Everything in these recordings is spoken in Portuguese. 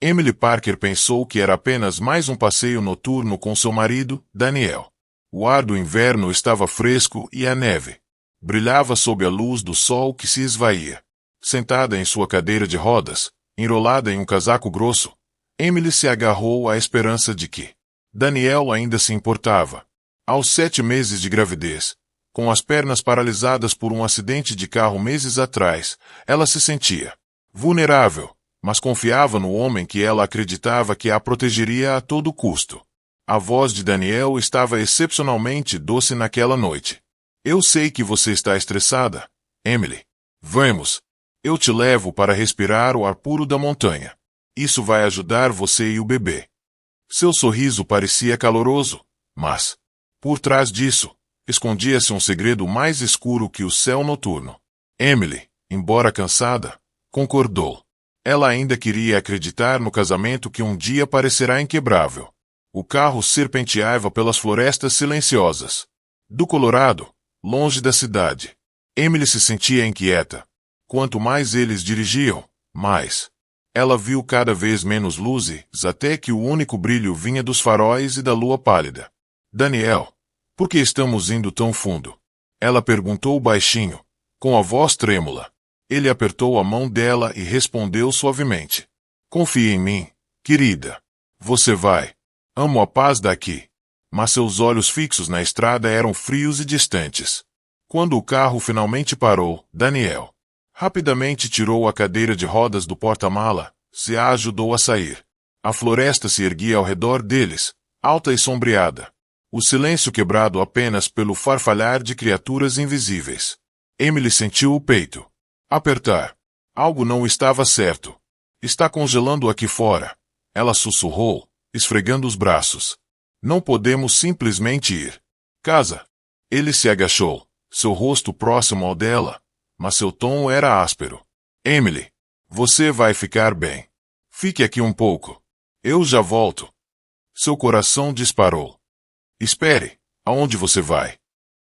Emily Parker pensou que era apenas mais um passeio noturno com seu marido, Daniel. O ar do inverno estava fresco e a neve brilhava sob a luz do sol que se esvaía. Sentada em sua cadeira de rodas, enrolada em um casaco grosso, Emily se agarrou à esperança de que Daniel ainda se importava. Aos 7 meses de gravidez, com as pernas paralisadas por um acidente de carro meses atrás, ela se sentia vulnerável, mas confiava no homem que ela acreditava que a protegeria a todo custo. A voz de Daniel estava excepcionalmente doce naquela noite. Eu sei que você está estressada, Emily. Vamos. Eu te levo para respirar o ar puro da montanha. Isso vai ajudar você e o bebê. Seu sorriso parecia caloroso, mas, por trás disso, escondia-se um segredo mais escuro que o céu noturno. Emily, embora cansada, concordou. Ela ainda queria acreditar no casamento que um dia parecerá inquebrável. O carro serpenteava pelas florestas silenciosas do Colorado, longe da cidade. Emily se sentia inquieta. Quanto mais eles dirigiam, mais ela viu cada vez menos luzes, até que o único brilho vinha dos faróis e da lua pálida. Daniel, por que estamos indo tão fundo? Ela perguntou baixinho, com a voz trêmula. Ele apertou a mão dela e respondeu suavemente. Confie em mim, querida. Você vai. Amo a paz daqui. Mas seus olhos fixos na estrada eram frios e distantes. Quando o carro finalmente parou, Daniel rapidamente tirou a cadeira de rodas do porta-mala, se a ajudou a sair. A floresta se erguia ao redor deles, alta e sombreada. O silêncio quebrado apenas pelo farfalhar de criaturas invisíveis. Emily sentiu o peito apertar. Algo não estava certo. Está congelando aqui fora. Ela sussurrou, esfregando os braços. Não podemos simplesmente ir. Casa. Ele se agachou, seu rosto próximo ao dela, mas seu tom era áspero. Emily, você vai ficar bem. Fique aqui um pouco. Eu já volto. Seu coração disparou. Espere, aonde você vai?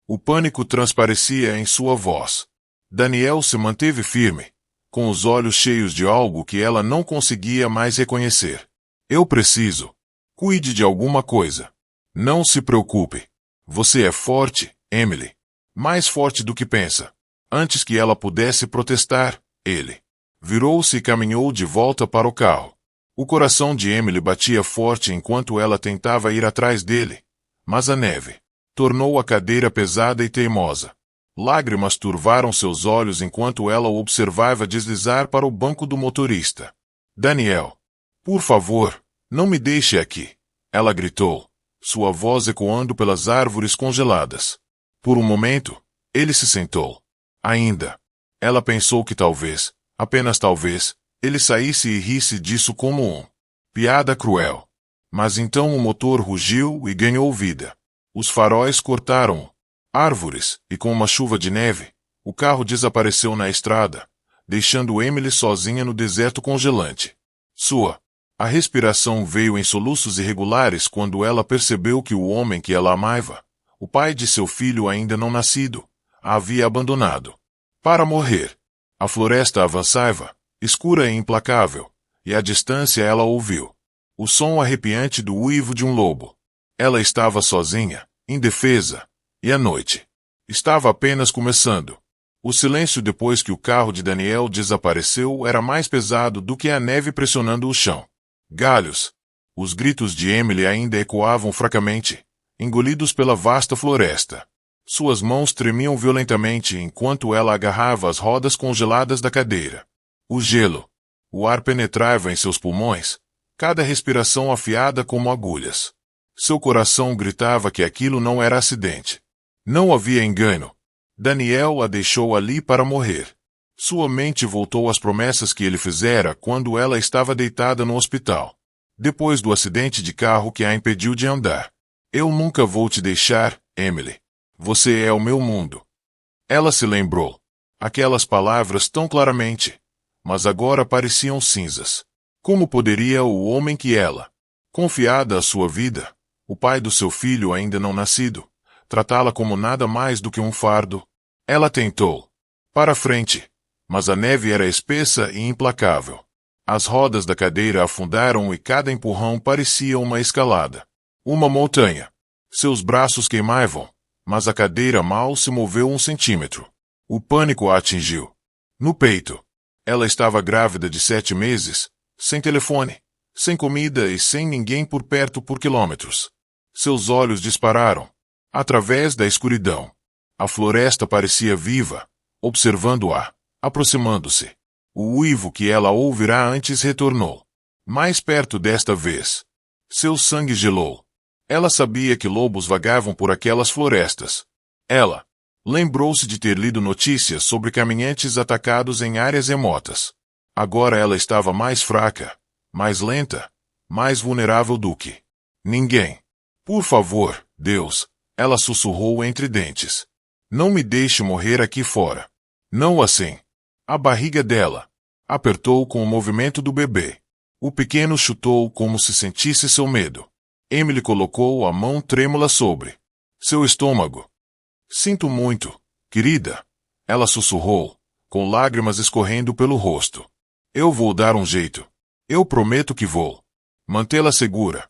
O pânico transparecia em sua voz. Daniel se manteve firme, com os olhos cheios de algo que ela não conseguia mais reconhecer. Eu preciso. Cuide de alguma coisa. Não se preocupe. Você é forte, Emily. Mais forte do que pensa. Antes que ela pudesse protestar, ele virou-se e caminhou de volta para o carro. O coração de Emily batia forte enquanto ela tentava ir atrás dele, mas a neve tornou a cadeira pesada e teimosa. Lágrimas turvaram seus olhos enquanto ela o observava deslizar para o banco do motorista. Daniel, por favor, não me deixe aqui, ela gritou, sua voz ecoando pelas árvores congeladas. Por um momento, ele se sentou. Ainda. Ela pensou que talvez, apenas talvez, ele saísse e risse disso como um piada cruel. Mas então o motor rugiu e ganhou vida. Os faróis cortaram árvores, e com uma chuva de neve, o carro desapareceu na estrada, deixando Emily sozinha no deserto congelante. A respiração veio em soluços irregulares quando ela percebeu que o homem que ela amava, o pai de seu filho ainda não nascido, a havia abandonado para morrer. A floresta avançava, escura e implacável, e à distância ela ouviu o som arrepiante do uivo de um lobo. Ela estava sozinha, indefesa, e a noite estava apenas começando. O silêncio depois que o carro de Daniel desapareceu era mais pesado do que a neve pressionando o chão. Galhos. Os gritos de Emily ainda ecoavam fracamente, engolidos pela vasta floresta. Suas mãos tremiam violentamente enquanto ela agarrava as rodas congeladas da cadeira. O gelo. O ar penetrava em seus pulmões, cada respiração afiada como agulhas. Seu coração gritava que aquilo não era acidente. Não havia engano. Daniel a deixou ali para morrer. Sua mente voltou às promessas que ele fizera quando ela estava deitada no hospital. Depois do acidente de carro que a impediu de andar. Eu nunca vou te deixar, Emily. Você é o meu mundo. Ela se lembrou. Aquelas palavras tão claramente. Mas agora pareciam cinzas. Como poderia o homem que ela, confiada à sua vida, o pai do seu filho ainda não nascido, tratá-la como nada mais do que um fardo? Ela tentou para frente, mas a neve era espessa e implacável. As rodas da cadeira afundaram e cada empurrão parecia uma escalada. Uma montanha. Seus braços queimavam, mas a cadeira mal se moveu 1 centímetro. O pânico a atingiu. No peito. Ela estava grávida de 7 meses, sem telefone, sem comida e sem ninguém por perto por quilômetros. Seus olhos dispararam. Através da escuridão. A floresta parecia viva, observando-a, aproximando-se. O uivo que ela ouvirá antes retornou. Mais perto desta vez. Seu sangue gelou. Ela sabia que lobos vagavam por aquelas florestas. Ela lembrou-se de ter lido notícias sobre caminhantes atacados em áreas remotas. Agora ela estava mais fraca, mais lenta, mais vulnerável do que ninguém. Por favor, Deus, ela sussurrou entre dentes. Não me deixe morrer aqui fora. Não assim. A barriga dela apertou com o movimento do bebê. O pequeno chutou como se sentisse seu medo. Emily colocou a mão trêmula sobre seu estômago. Sinto muito, querida. Ela sussurrou, com lágrimas escorrendo pelo rosto. Eu vou dar um jeito. Eu prometo que vou mantê-la segura.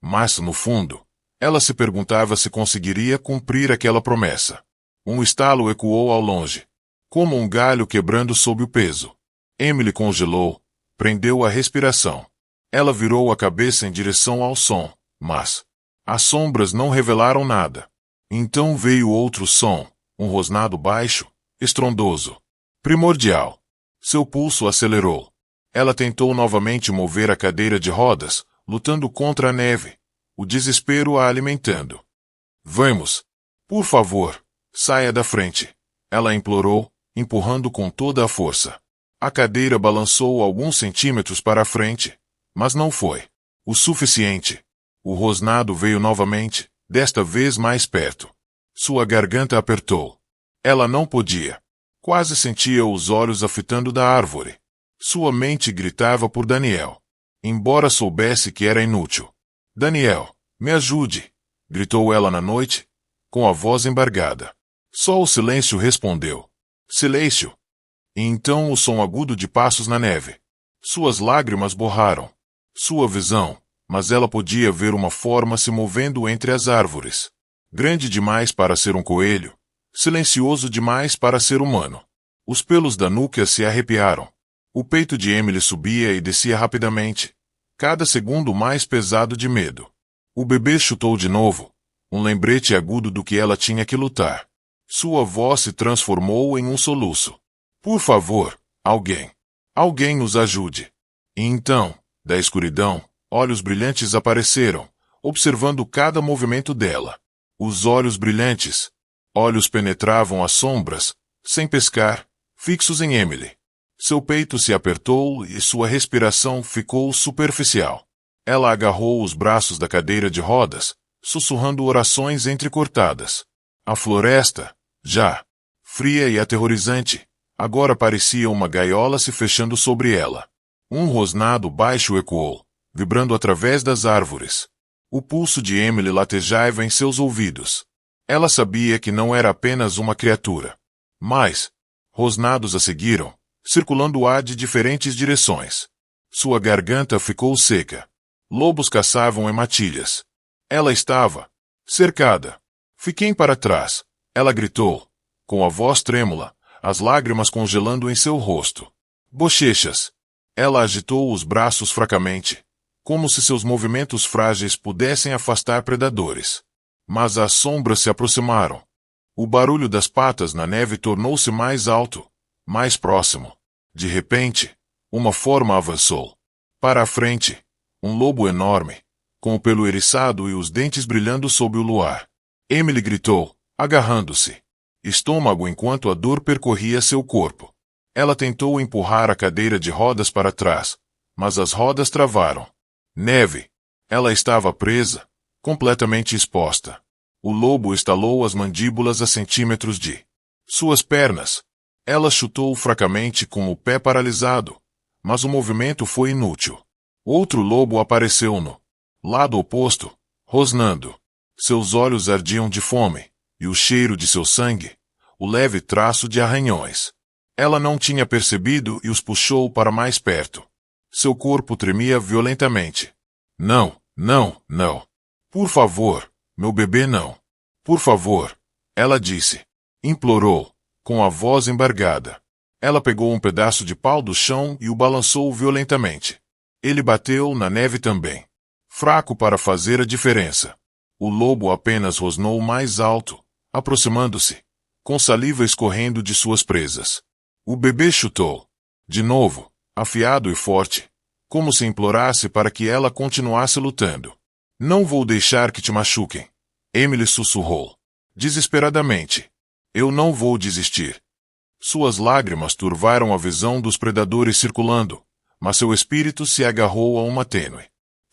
Mas, no fundo, ela se perguntava se conseguiria cumprir aquela promessa. Um estalo ecoou ao longe, como um galho quebrando sob o peso. Emily congelou, prendeu a respiração. Ela virou a cabeça em direção ao som, mas as sombras não revelaram nada. Então veio outro som, um rosnado baixo, estrondoso, primordial. Seu pulso acelerou. Ela tentou novamente mover a cadeira de rodas, lutando contra a neve, o desespero a alimentando. Vamos. Por favor, saia da frente. Ela implorou, empurrando com toda a força. A cadeira balançou alguns centímetros para a frente, mas não foi o suficiente. O rosnado veio novamente, desta vez mais perto. Sua garganta apertou. Ela não podia. Quase sentia os olhos a fitando da árvore. Sua mente gritava por Daniel. Embora soubesse que era inútil. Daniel, me ajude! Gritou ela na noite, com a voz embargada. Só o silêncio respondeu. Silêncio! E então o som agudo de passos na neve. Suas lágrimas borraram sua visão, mas ela podia ver uma forma se movendo entre as árvores. Grande demais para ser um coelho, silencioso demais para ser humano. Os pelos da nuca se arrepiaram. O peito de Emily subia e descia rapidamente, cada segundo mais pesado de medo. O bebê chutou de novo, um lembrete agudo do que ela tinha que lutar. Sua voz se transformou em um soluço. Por favor, alguém. Alguém nos ajude. E então, da escuridão, olhos brilhantes apareceram, observando cada movimento dela. Os olhos brilhantes. Olhos penetravam as sombras, sem pescar, fixos em Emily. Seu peito se apertou e sua respiração ficou superficial. Ela agarrou os braços da cadeira de rodas, sussurrando orações entrecortadas. A floresta, já fria e aterrorizante, agora parecia uma gaiola se fechando sobre ela. Um rosnado baixo ecoou, vibrando através das árvores. O pulso de Emily latejava em seus ouvidos. Ela sabia que não era apenas uma criatura. Mas rosnados a seguiram, circulando o ar de diferentes direções. Sua garganta ficou seca. Lobos caçavam em matilhas. Ela estava cercada. Fiquem para trás, ela gritou, com a voz trêmula, as lágrimas congelando em seu rosto. Bochechas. Ela agitou os braços fracamente, como se seus movimentos frágeis pudessem afastar predadores. Mas as sombras se aproximaram. O barulho das patas na neve tornou-se mais alto, mais próximo. De repente, uma forma avançou. Para a frente, um lobo enorme, com o pelo eriçado e os dentes brilhando sob o luar. Emily gritou, agarrando-se. Estômago enquanto a dor percorria seu corpo. Ela tentou empurrar a cadeira de rodas para trás, mas as rodas travaram. Neve. Ela estava presa, completamente exposta. O lobo estalou as mandíbulas a centímetros de suas pernas. Ela chutou fracamente com o pé paralisado, mas o movimento foi inútil. Outro lobo apareceu no lado oposto, rosnando. Seus olhos ardiam de fome, e o cheiro de seu sangue, o leve traço de arranhões. Ela não tinha percebido e os puxou para mais perto. Seu corpo tremia violentamente. Não, não, não. Por favor, meu bebê não. Por favor, ela disse. Implorou, com a voz embargada. Ela pegou um pedaço de pau do chão e o balançou violentamente. Ele bateu na neve também. Fraco para fazer a diferença. O lobo apenas rosnou mais alto, aproximando-se, com saliva escorrendo de suas presas. O bebê chutou. De novo, afiado e forte, como se implorasse para que ela continuasse lutando. Não vou deixar que te machuquem. Emily sussurrou. Desesperadamente. Eu não vou desistir. Suas lágrimas turvaram a visão dos predadores circulando, mas seu espírito se agarrou a uma tênue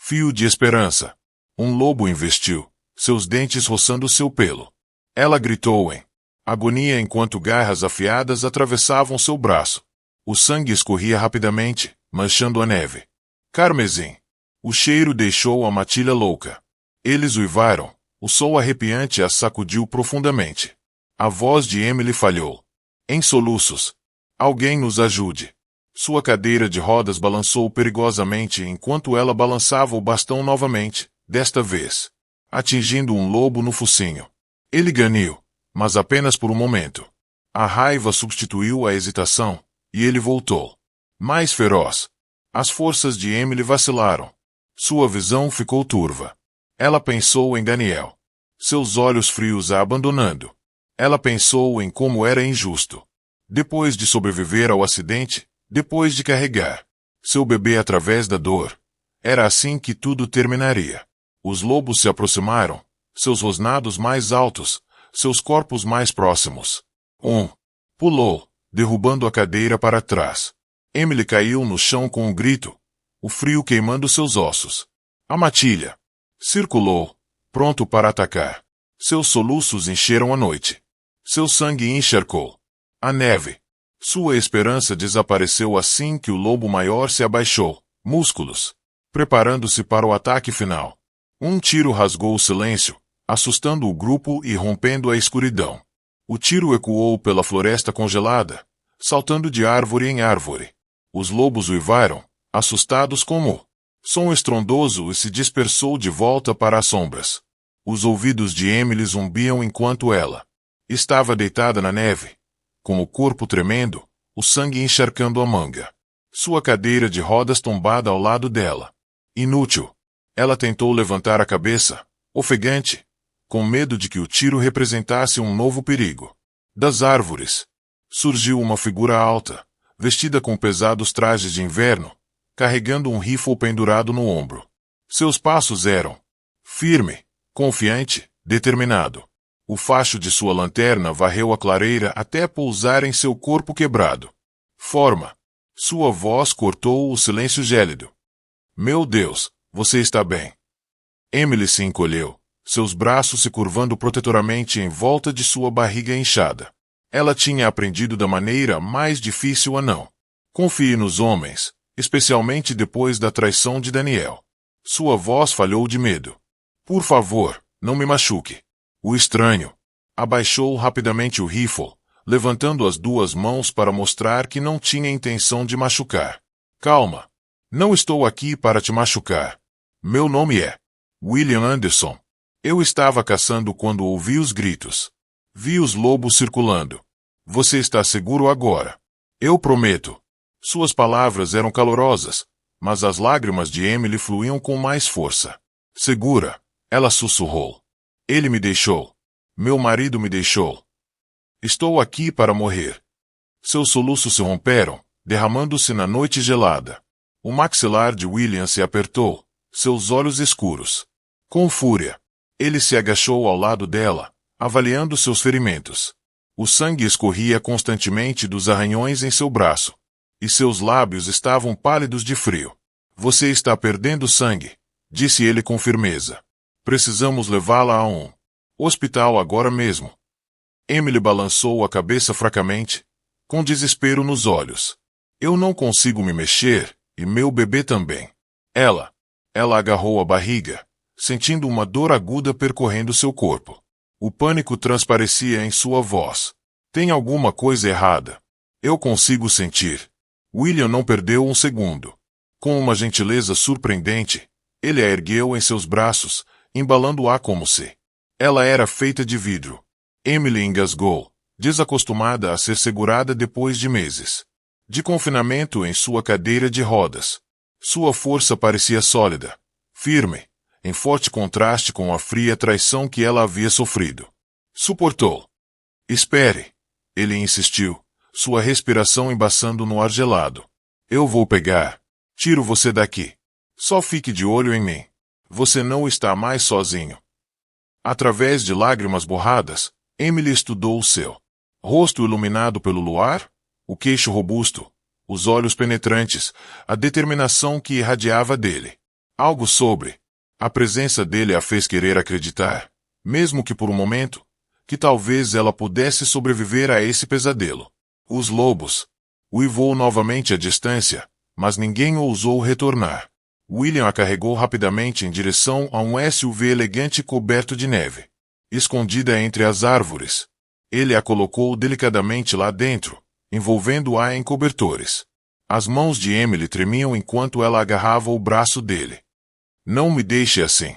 fio de esperança. Um lobo investiu, seus dentes roçando seu pelo. Ela gritou em agonia enquanto garras afiadas atravessavam seu braço. O sangue escorria rapidamente, manchando a neve. Carmesim. O cheiro deixou a matilha louca. Eles uivaram. O sol arrepiante a sacudiu profundamente. A voz de Emily falhou. Em soluços. Alguém nos ajude. Sua cadeira de rodas balançou perigosamente enquanto ela balançava o bastão novamente, desta vez, atingindo um lobo no focinho. Ele ganiu, mas apenas por um momento. A raiva substituiu a hesitação, e ele voltou. Mais feroz. As forças de Emily vacilaram. Sua visão ficou turva. Ela pensou em Daniel. Seus olhos frios a abandonando. Ela pensou em como era injusto. Depois de sobreviver ao acidente, depois de carregar seu bebê através da dor, era assim que tudo terminaria. Os lobos se aproximaram, seus rosnados mais altos, seus corpos mais próximos. Pulou, derrubando a cadeira para trás. Emily caiu no chão com um grito, o frio queimando seus ossos. A matilha circulou, pronto para atacar. Seus soluços encheram a noite. Seu sangue encharcou a neve. Sua esperança desapareceu assim que o lobo maior se abaixou, músculos, preparando-se para o ataque final. Um tiro rasgou o silêncio, assustando o grupo e rompendo a escuridão. O tiro ecoou pela floresta congelada, saltando de árvore em árvore. Os lobos uivaram, assustados como som estrondoso, e se dispersou de volta para as sombras. Os ouvidos de Emily zumbiam enquanto ela estava deitada na neve, com o corpo tremendo, o sangue encharcando a manga. Sua cadeira de rodas tombada ao lado dela. Inútil. Ela tentou levantar a cabeça, ofegante, com medo de que o tiro representasse um novo perigo. Das árvores surgiu uma figura alta, vestida com pesados trajes de inverno, carregando um rifle pendurado no ombro. Seus passos eram firme, confiante, determinado. O facho de sua lanterna varreu a clareira até pousar em seu corpo quebrado. Forma. Sua voz cortou o silêncio gélido. Meu Deus, você está bem. Emily se encolheu, seus braços se curvando protetoramente em volta de sua barriga inchada. Ela tinha aprendido da maneira mais difícil a não confie nos homens, especialmente depois da traição de Daniel. Sua voz falhou de medo. Por favor, não me machuque. O estranho abaixou rapidamente o rifle, levantando as duas mãos para mostrar que não tinha intenção de machucar. Calma. Não estou aqui para te machucar. Meu nome é William Anderson. Eu estava caçando quando ouvi os gritos. Vi os lobos circulando. Você está seguro agora? Eu prometo. Suas palavras eram calorosas, mas as lágrimas de Emily fluíam com mais força. Segura, ela sussurrou. Ele me deixou. Meu marido me deixou. Estou aqui para morrer. Seus soluços se romperam, derramando-se na noite gelada. O maxilar de William se apertou, seus olhos escuros. Com fúria, ele se agachou ao lado dela, avaliando seus ferimentos. O sangue escorria constantemente dos arranhões em seu braço, e seus lábios estavam pálidos de frio. Você está perdendo sangue, disse ele com firmeza. Precisamos levá-la a um hospital agora mesmo. Emily balançou a cabeça fracamente, com desespero nos olhos. Eu não consigo me mexer, e meu bebê também. Ela agarrou a barriga, sentindo uma dor aguda percorrendo seu corpo. O pânico transparecia em sua voz. Tem alguma coisa errada. Eu consigo sentir. William não perdeu um segundo. Com uma gentileza surpreendente, ele a ergueu em seus braços, embalando-a como se ela era feita de vidro. Emily engasgou, desacostumada a ser segurada depois de meses de confinamento em sua cadeira de rodas. Sua força parecia sólida, firme, em forte contraste com a fria traição que ela havia sofrido. Suportou. Espere, ele insistiu, sua respiração embaçando no ar gelado. Eu vou pegar. Tiro você daqui. Só fique de olho em mim. Você não está mais sozinho. Através de lágrimas borradas, Emily estudou o seu rosto iluminado pelo luar, o queixo robusto, os olhos penetrantes, a determinação que irradiava dele. Algo sobre a presença dele a fez querer acreditar, mesmo que por um momento, que talvez ela pudesse sobreviver a esse pesadelo. Os lobos uivou novamente à distância, mas ninguém ousou retornar. William a carregou rapidamente em direção a um SUV elegante coberto de neve. Escondida entre as árvores, ele a colocou delicadamente lá dentro, envolvendo-a em cobertores. As mãos de Emily tremiam enquanto ela agarrava o braço dele. Não me deixe assim.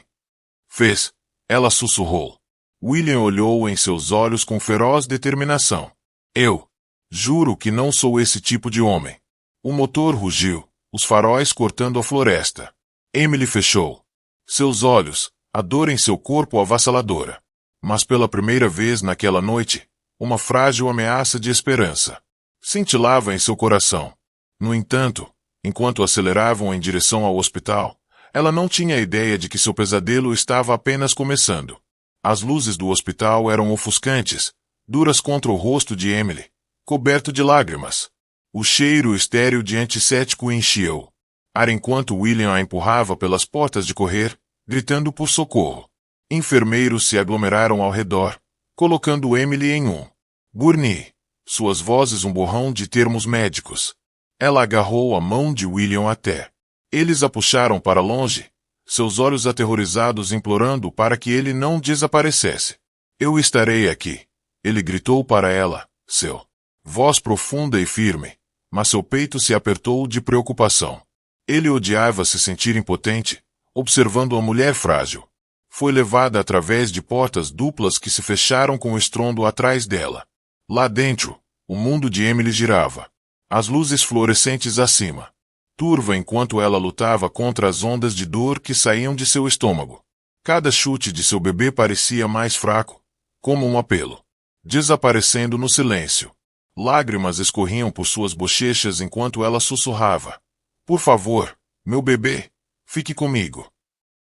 Fez, ela sussurrou. William olhou em seus olhos com feroz determinação. Eu juro que não sou esse tipo de homem. O motor rugiu, os faróis cortando a floresta. Emily fechou seus olhos, a dor em seu corpo avassaladora. Mas pela primeira vez naquela noite, uma frágil ameaça de esperança cintilava em seu coração. No entanto, enquanto aceleravam em direção ao hospital, ela não tinha ideia de que seu pesadelo estava apenas começando. As luzes do hospital eram ofuscantes, duras contra o rosto de Emily, coberto de lágrimas. O cheiro estéril de antisséptico encheu o ar enquanto William a empurrava pelas portas de correr, gritando por socorro. Enfermeiros se aglomeraram ao redor, colocando Emily em um gurney. Suas vozes um borrão de termos médicos. Ela agarrou a mão de William até. Eles a puxaram para longe, seus olhos aterrorizados implorando para que ele não desaparecesse. Eu estarei aqui, ele gritou para ela, seu voz profunda e firme, mas seu peito se apertou de preocupação. Ele odiava se sentir impotente, observando a mulher frágil. Foi levada através de portas duplas que se fecharam com estrondo atrás dela. Lá dentro, o mundo de Emily girava. As luzes fluorescentes acima. Turva enquanto ela lutava contra as ondas de dor que saíam de seu estômago. Cada chute de seu bebê parecia mais fraco, como um apelo. Desaparecendo no silêncio. Lágrimas escorriam por suas bochechas enquanto ela sussurrava. Por favor, meu bebê, fique comigo.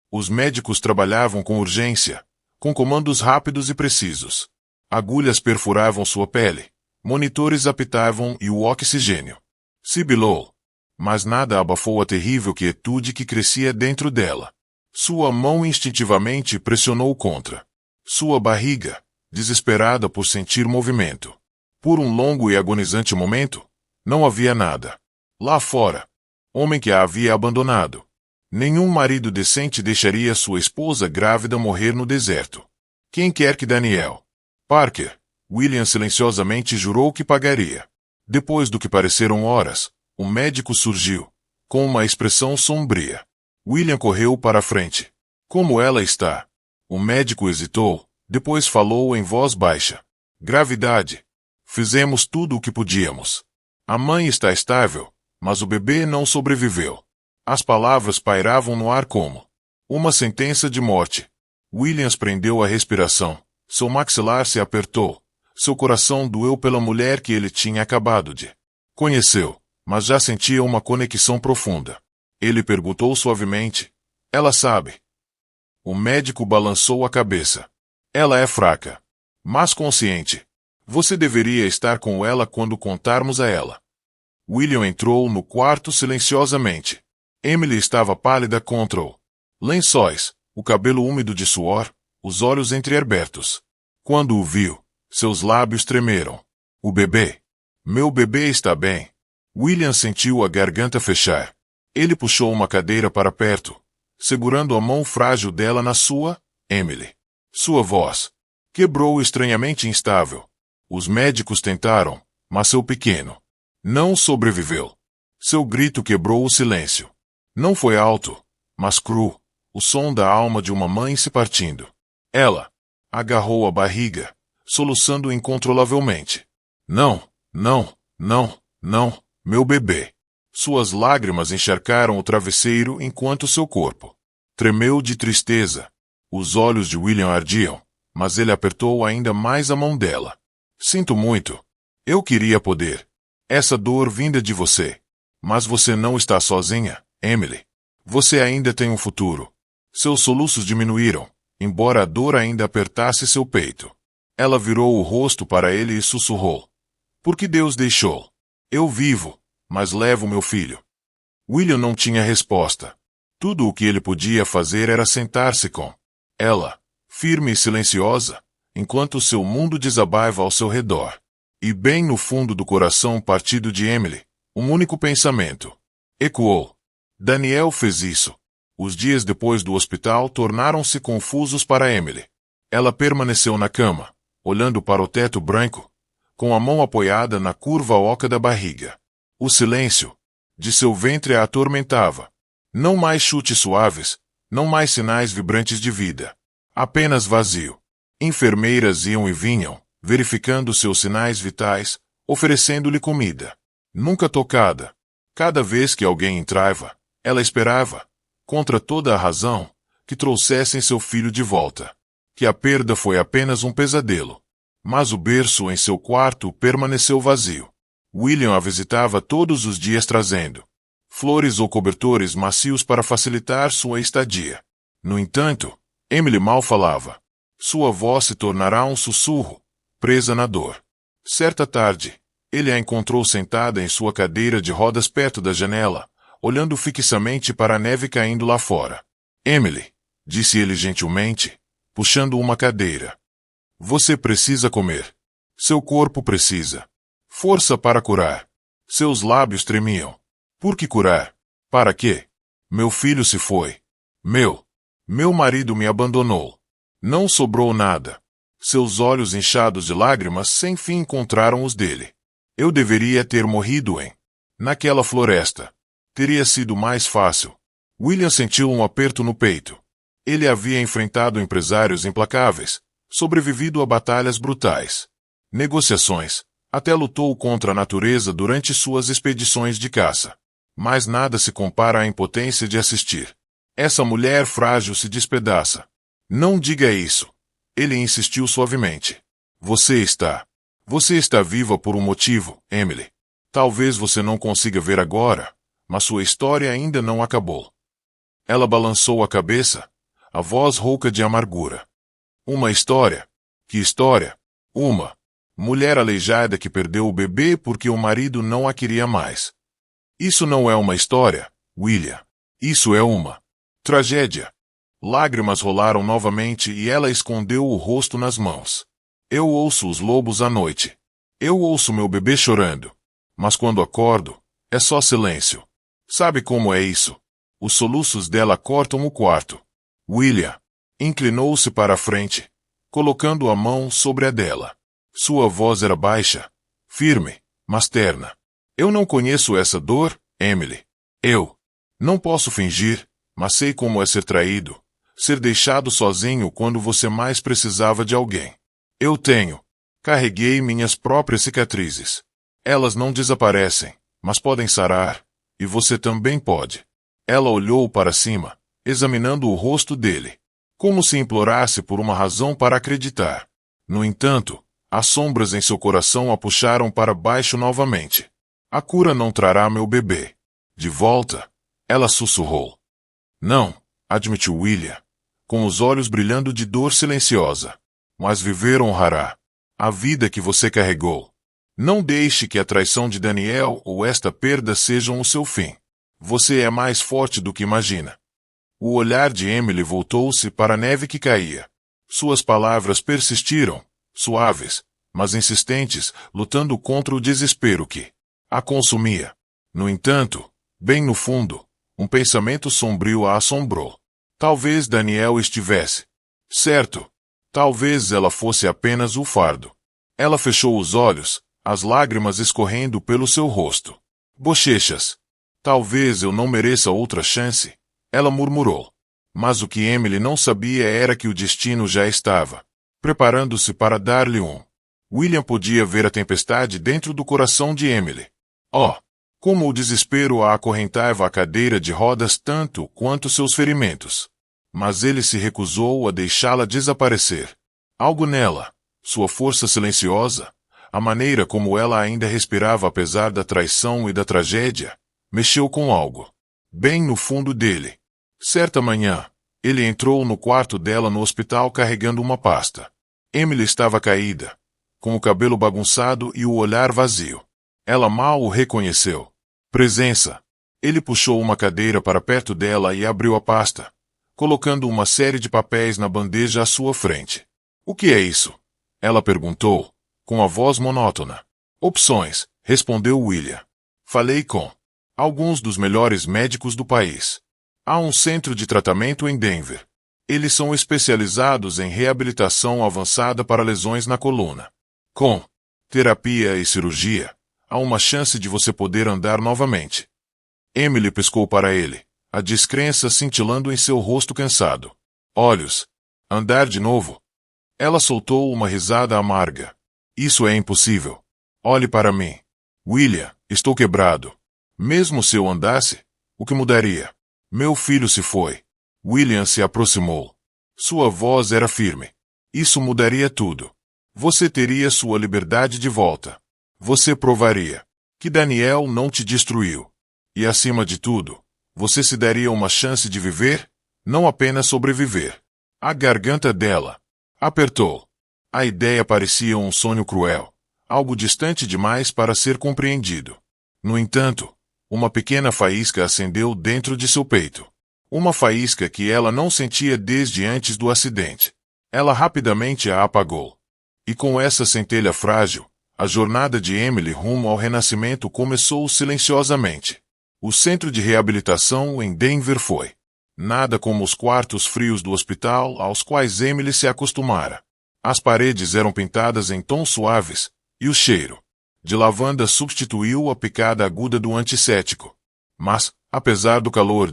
Os médicos trabalhavam com urgência, com comandos rápidos e precisos. Agulhas perfuravam sua pele, monitores apitavam e o oxigênio sibilou. Mas nada abafou a terrível quietude que crescia dentro dela. Sua mão instintivamente pressionou contra sua barriga, desesperada por sentir movimento. Por um longo e agonizante momento, não havia nada. Lá fora, homem que a havia abandonado. Nenhum marido decente deixaria sua esposa grávida morrer no deserto. Quem quer que Daniel Parker, William silenciosamente jurou que pagaria. Depois do que pareceram horas, o médico surgiu, com uma expressão sombria. William correu para a frente. Como ela está? O médico hesitou, depois falou em voz baixa. Gravidade. Fizemos tudo o que podíamos. A mãe está estável, mas o bebê não sobreviveu. As palavras pairavam no ar como uma sentença de morte. Williams prendeu a respiração. Seu maxilar se apertou. Seu coração doeu pela mulher que ele tinha acabado de conheceu, mas já sentia uma conexão profunda. Ele perguntou suavemente. Ela sabe. O médico balançou a cabeça. Ela é fraca, mas consciente. Você deveria estar com ela quando contarmos a ela. William entrou no quarto silenciosamente. Emily estava pálida contra o lençóis, o cabelo úmido de suor, os olhos entreabertos. Quando o viu, seus lábios tremeram. O bebê. Meu bebê está bem. William sentiu a garganta fechar. Ele puxou uma cadeira para perto, segurando a mão frágil dela na sua, Emily. Sua voz quebrou estranhamente instável. Os médicos tentaram, mas seu pequeno não sobreviveu. Seu grito quebrou o silêncio. Não foi alto, mas cru, o som da alma de uma mãe se partindo. Ela agarrou a barriga, soluçando incontrolavelmente. Não, não, não, não, meu bebê. Suas lágrimas encharcaram o travesseiro enquanto seu corpo tremeu de tristeza. Os olhos de William ardiam, mas ele apertou ainda mais a mão dela. Sinto muito. Eu queria poder. Essa dor vinda de você. Mas você não está sozinha, Emily. Você ainda tem um futuro. Seus soluços diminuíram, embora a dor ainda apertasse seu peito. Ela virou o rosto para ele e sussurrou. Por que Deus deixou? Eu vivo, mas levo meu filho. William não tinha resposta. Tudo o que ele podia fazer era sentar-se com ela, firme e silenciosa, enquanto seu mundo desabava ao seu redor. E bem no fundo do coração partido de Emily, um único pensamento ecoou. Daniel fez isso. Os dias depois do hospital tornaram-se confusos para Emily. Ela permaneceu na cama, olhando para o teto branco, com a mão apoiada na curva oca da barriga. O silêncio de seu ventre a atormentava. Não mais chutes suaves, não mais sinais vibrantes de vida. Apenas vazio. Enfermeiras iam e vinham, verificando seus sinais vitais, oferecendo-lhe comida. Nunca tocada. Cada vez que alguém entrava, ela esperava, contra toda a razão, que trouxessem seu filho de volta. Que a perda foi apenas um pesadelo. Mas o berço em seu quarto permaneceu vazio. William a visitava todos os dias trazendo flores ou cobertores macios para facilitar sua estadia. No entanto, Emily mal falava. Sua voz se tornará um sussurro, presa na dor. Certa tarde, ele a encontrou sentada em sua cadeira de rodas perto da janela, olhando fixamente para a neve caindo lá fora. Emily, disse ele gentilmente, puxando uma cadeira. Você precisa comer. Seu corpo precisa. Força para curar. Seus lábios tremiam. Por que curar? Para quê? Meu filho se foi. Meu marido me abandonou. Não sobrou nada. Seus olhos inchados de lágrimas sem fim encontraram os dele. Eu deveria ter morrido naquela floresta. Teria sido mais fácil. William sentiu um aperto no peito. Ele havia enfrentado empresários implacáveis, sobrevivido a batalhas brutais. Negociações. Até lutou contra a natureza durante suas expedições de caça. Mas nada se compara à impotência de assistir. Essa mulher frágil se despedaça. Não diga isso. Ele insistiu suavemente. Você está viva por um motivo, Emily. Talvez você não consiga ver agora, mas sua história ainda não acabou. Ela balançou a cabeça, a voz rouca de amargura. Uma história? Que história? Uma mulher aleijada que perdeu o bebê porque o marido não a queria mais. Isso não é uma história, William. Isso é uma tragédia. Lágrimas rolaram novamente e ela escondeu o rosto nas mãos. Eu ouço os lobos à noite. Eu ouço meu bebê chorando. Mas quando acordo, é só silêncio. Sabe como é isso? Os soluços dela cortam o quarto. William inclinou-se para a frente, colocando a mão sobre a dela. Sua voz era baixa, firme, mas terna. Eu não conheço essa dor, Emily. Eu não posso fingir, mas sei como é ser traído, ser deixado sozinho quando você mais precisava de alguém. Eu carreguei minhas próprias cicatrizes. Elas não desaparecem, mas podem sarar, e você também pode. Ela olhou para cima, examinando o rosto dele, como se implorasse por uma razão para acreditar. No entanto, as sombras em seu coração a puxaram para baixo novamente. A cura não trará meu bebê de volta, ela sussurrou. Não, admitiu William, com os olhos brilhando de dor silenciosa. Mas viver honrará a vida que você carregou. Não deixe que a traição de Daniel ou esta perda sejam o seu fim. Você é mais forte do que imagina. O olhar de Emily voltou-se para a neve que caía. Suas palavras persistiram, suaves, mas insistentes, lutando contra o desespero que a consumia. No entanto, bem no fundo, um pensamento sombrio a assombrou. Talvez Daniel estivesse certo. Talvez ela fosse apenas o fardo. Ela fechou os olhos, as lágrimas escorrendo pelo seu rosto. Bochechas. Talvez eu não mereça outra chance, ela murmurou. Mas o que Emily não sabia era que o destino já estava preparando-se para dar-lhe um. William podia ver a tempestade dentro do coração de Emily. Oh! Como o desespero a acorrentava à cadeira de rodas tanto quanto seus ferimentos. Mas ele se recusou a deixá-la desaparecer. Algo nela, sua força silenciosa, a maneira como ela ainda respirava apesar da traição e da tragédia, mexeu com algo. Bem no fundo dele. Certa manhã, ele entrou no quarto dela no hospital carregando uma pasta. Emily estava caída, com o cabelo bagunçado e o olhar vazio. Ela mal o reconheceu. Presença. Ele puxou uma cadeira para perto dela e abriu a pasta, colocando uma série de papéis na bandeja à sua frente. O que é isso? Ela perguntou, com a voz monótona. Opções, respondeu William. Falei com alguns dos melhores médicos do país. Há um centro de tratamento em Denver. Eles são especializados em reabilitação avançada para lesões na coluna. Com terapia e cirurgia, há uma chance de você poder andar novamente. Emily piscou para ele, a descrença cintilando em seu rosto cansado. Olhos. Andar de novo? Ela soltou uma risada amarga. Isso é impossível. Olhe para mim. William, estou quebrado. Mesmo se eu andasse, o que mudaria? Meu filho se foi. William se aproximou. Sua voz era firme. Isso mudaria tudo. Você teria sua liberdade de volta. Você provaria que Daniel não te destruiu. E acima de tudo, você se daria uma chance de viver, não apenas sobreviver. A garganta dela apertou. A ideia parecia um sonho cruel, algo distante demais para ser compreendido. No entanto, uma pequena faísca acendeu dentro de seu peito. Uma faísca que ela não sentia desde antes do acidente. Ela rapidamente a apagou. E com essa centelha frágil, a jornada de Emily rumo ao renascimento começou silenciosamente. O centro de reabilitação em Denver foi nada como os quartos frios do hospital aos quais Emily se acostumara. As paredes eram pintadas em tons suaves, e o cheiro de lavanda substituiu a picada aguda do antisséptico. Mas, apesar do calor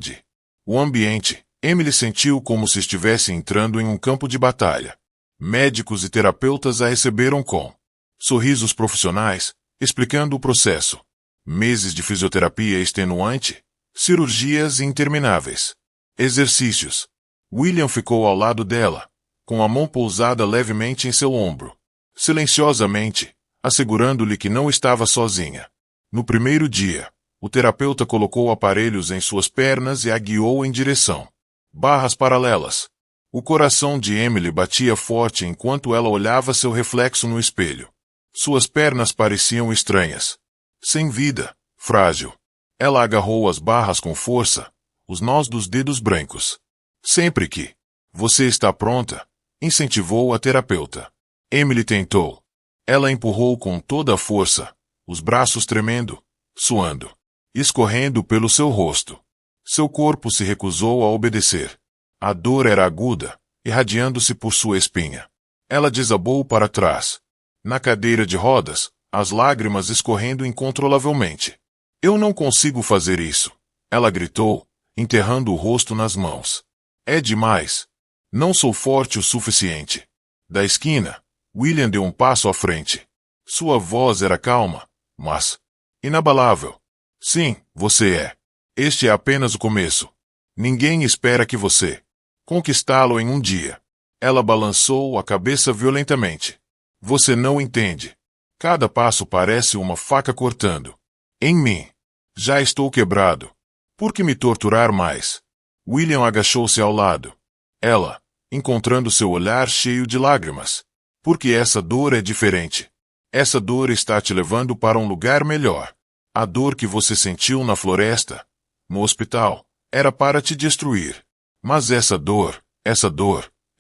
o ambiente, Emily sentiu como se estivesse entrando em um campo de batalha. Médicos e terapeutas a receberam com sorrisos profissionais, explicando o processo. Meses de fisioterapia extenuante, cirurgias intermináveis, exercícios. William ficou ao lado dela, com a mão pousada levemente em seu ombro, silenciosamente, assegurando-lhe que não estava sozinha. No primeiro dia, o terapeuta colocou aparelhos em suas pernas e a guiou em direção barras paralelas. O coração de Emily batia forte enquanto ela olhava seu reflexo no espelho. Suas pernas pareciam estranhas. Sem vida, frágil. Ela agarrou as barras com força, os nós dos dedos brancos. Sempre que você está pronta, incentivou a terapeuta. Emily tentou. Ela empurrou com toda a força, os braços tremendo, suando, escorrendo pelo seu rosto. Seu corpo se recusou a obedecer. A dor era aguda, irradiando-se por sua espinha. Ela desabou para trás. Na cadeira de rodas, as lágrimas escorrendo incontrolavelmente. Eu não consigo fazer isso, ela gritou, enterrando o rosto nas mãos. É demais. Não sou forte o suficiente. Da esquina, William deu um passo à frente. Sua voz era calma, mas inabalável. Sim, você é. Este é apenas o começo. Ninguém espera que você conquistá-lo em um dia. Ela balançou a cabeça violentamente. Você não entende. Cada passo parece uma faca cortando. Em mim. Já estou quebrado. Por que me torturar mais? William agachou-se ao lado. Ela, encontrando seu olhar cheio de lágrimas. Porque essa dor é diferente. Essa dor está te levando para um lugar melhor. A dor que você sentiu na floresta, no hospital, era para te destruir. Mas essa dor,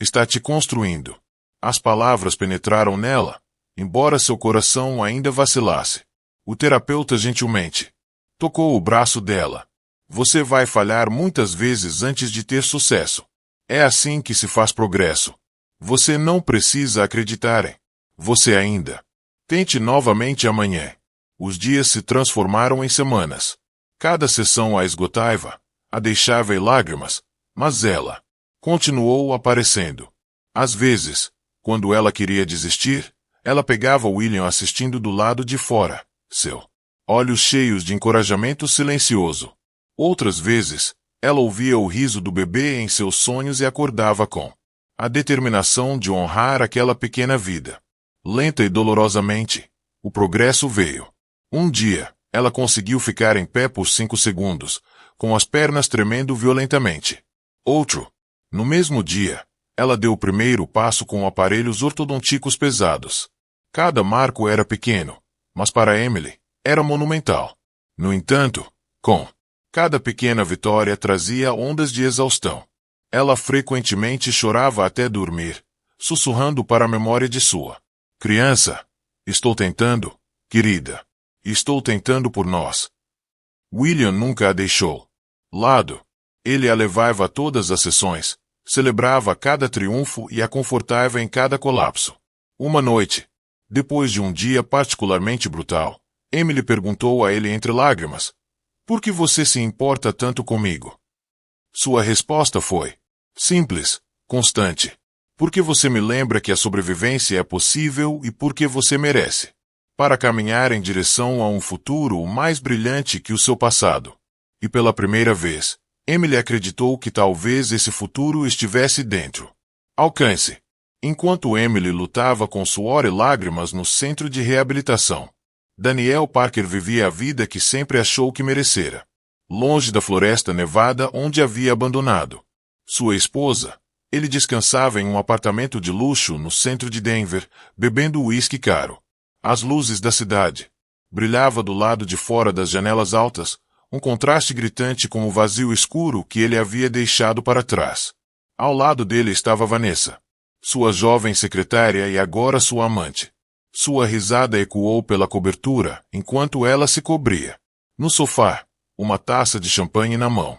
está te construindo. As palavras penetraram nela, embora seu coração ainda vacilasse. O terapeuta gentilmente tocou o braço dela. Você vai falhar muitas vezes antes de ter sucesso. É assim que se faz progresso. Você não precisa acreditar em você ainda. Tente novamente amanhã. Os dias se transformaram em semanas. Cada sessão a esgotava, a deixava em lágrimas, mas ela continuou aparecendo. Às vezes, quando ela queria desistir, ela pegava William assistindo do lado de fora, seu olhos cheios de encorajamento silencioso. Outras vezes, ela ouvia o riso do bebê em seus sonhos e acordava com a determinação de honrar aquela pequena vida. Lenta e dolorosamente, o progresso veio. Um dia, ela conseguiu ficar em pé por 5 segundos, com as pernas tremendo violentamente. Outro. No mesmo dia, ela deu o primeiro passo com aparelhos ortodônticos pesados. Cada marco era pequeno, mas para Emily, era monumental. No entanto, com cada pequena vitória trazia ondas de exaustão. Ela frequentemente chorava até dormir, sussurrando para a memória de sua criança. Estou tentando, querida. Estou tentando por nós. William nunca a deixou. Lado. Ele a levava a todas as sessões, celebrava cada triunfo e a confortava em cada colapso. Uma noite, depois de um dia particularmente brutal, Emily perguntou a ele entre lágrimas: "Por que você se importa tanto comigo?" Sua resposta foi simples, constante. Porque você me lembra que a sobrevivência é possível e porque você merece. Para caminhar em direção a um futuro mais brilhante que o seu passado. E pela primeira vez, Emily acreditou que talvez esse futuro estivesse dentro alcance. Enquanto Emily lutava com suor e lágrimas no centro de reabilitação, Daniel Parker vivia a vida que sempre achou que merecera. Longe da floresta nevada onde havia abandonado sua esposa, ele descansava em um apartamento de luxo no centro de Denver, bebendo uísque caro. As luzes da cidade brilhavam do lado de fora das janelas altas, um contraste gritante com o vazio escuro que ele havia deixado para trás. Ao lado dele estava Vanessa, sua jovem secretária e agora sua amante. Sua risada ecoou pela cobertura enquanto ela se cobria. No sofá, uma taça de champanhe na mão.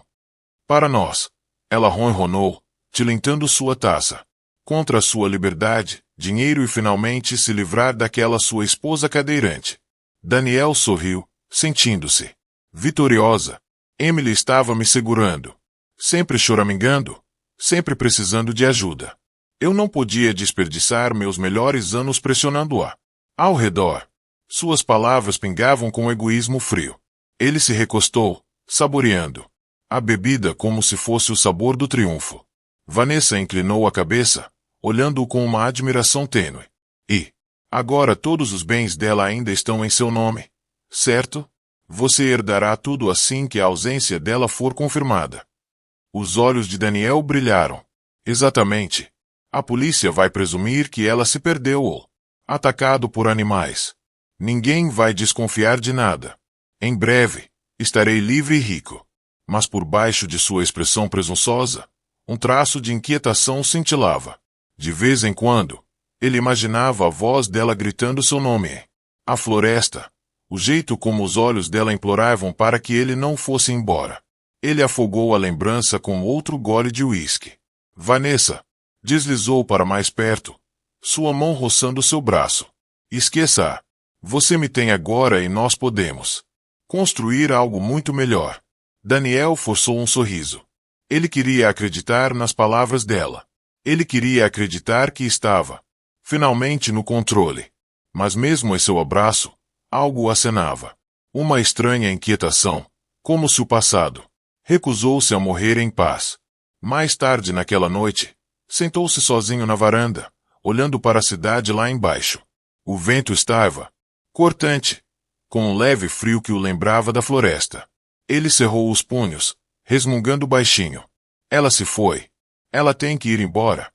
"Para nós", ela ronronou, tilintando sua taça. Contra sua liberdade, dinheiro e finalmente se livrar daquela sua esposa cadeirante. Daniel sorriu, sentindo-se vitoriosa. Emily estava me segurando. Sempre choramingando. Sempre precisando de ajuda. Eu não podia desperdiçar meus melhores anos pressionando-a. Ao redor, suas palavras pingavam com egoísmo frio. Ele se recostou, saboreando a bebida como se fosse o sabor do triunfo. Vanessa inclinou a cabeça, olhando-o com uma admiração tênue. "E agora todos os bens dela ainda estão em seu nome, certo? Você herdará tudo assim que a ausência dela for confirmada." Os olhos de Daniel brilharam. "Exatamente. A polícia vai presumir que ela se perdeu ou atacado por animais. Ninguém vai desconfiar de nada. Em breve, estarei livre e rico." Mas por baixo de sua expressão presunçosa, um traço de inquietação cintilava. De vez em quando, ele imaginava a voz dela gritando seu nome. A floresta. O jeito como os olhos dela imploravam para que ele não fosse embora. Ele afogou a lembrança com outro gole de uísque. "Vanessa", deslizou para mais perto, sua mão roçando seu braço. "Esqueça-a. Você me tem agora e nós podemos construir algo muito melhor." Daniel forçou um sorriso. Ele queria acreditar nas palavras dela. Ele queria acreditar que estava finalmente no controle. Mas mesmo em seu abraço, algo o acenava. Uma estranha inquietação, como se o passado recusou-se a morrer em paz. Mais tarde naquela noite, sentou-se sozinho na varanda, olhando para a cidade lá embaixo. O vento estava cortante, com um leve frio que o lembrava da floresta. Ele cerrou os punhos, resmungando baixinho. Ela se foi. Ela tem que ir embora.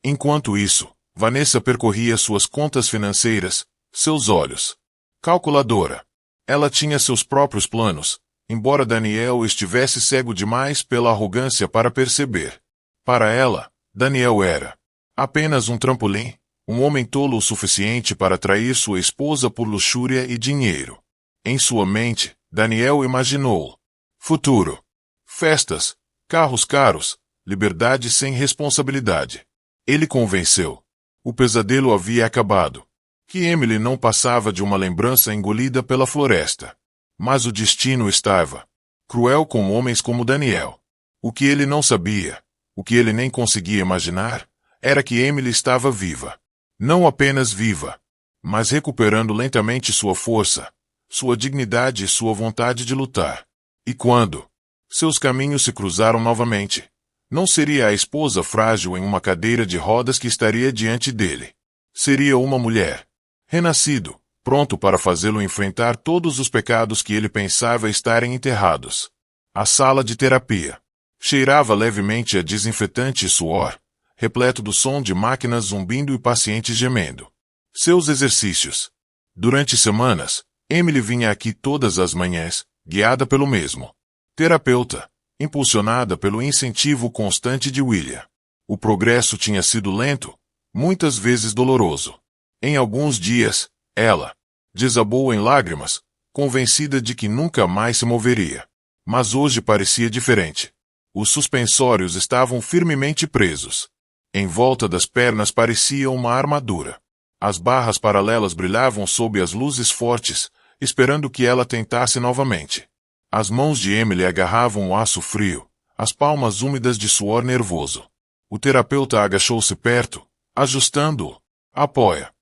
Enquanto isso, Vanessa percorria suas contas financeiras, seus olhos. Calculadora. Ela tinha seus próprios planos, embora Daniel estivesse cego demais pela arrogância para perceber. Para ela, Daniel era apenas um trampolim, um homem tolo o suficiente para atrair sua esposa por luxúria e dinheiro. Em sua mente, Daniel imaginou futuro, festas, carros caros, liberdade sem responsabilidade. Ele convenceu. O pesadelo havia acabado. Que Emily não passava de uma lembrança engolida pela floresta. Mas o destino estava cruel com homens como Daniel. O que ele não sabia, o que ele nem conseguia imaginar, era que Emily estava viva. Não apenas viva, mas recuperando lentamente sua força, sua dignidade e sua vontade de lutar. E quando seus caminhos se cruzaram novamente, não seria a esposa frágil em uma cadeira de rodas que estaria diante dele. Seria uma mulher, renascido, pronto para fazê-lo enfrentar todos os pecados que ele pensava estarem enterrados. A sala de terapia cheirava levemente a desinfetante e suor, repleto do som de máquinas zumbindo e pacientes gemendo. Seus exercícios. Durante semanas, Emily vinha aqui todas as manhãs, guiada pelo mesmo terapeuta, impulsionada pelo incentivo constante de William. O progresso tinha sido lento, muitas vezes doloroso. Em alguns dias, ela desabou em lágrimas, convencida de que nunca mais se moveria. Mas hoje parecia diferente. Os suspensórios estavam firmemente presos. Em volta das pernas parecia uma armadura. As barras paralelas brilhavam sob as luzes fortes, esperando que ela tentasse novamente. As mãos de Emily agarravam o aço frio, as palmas úmidas de suor nervoso. O terapeuta agachou-se perto, ajustando-o. Apoia.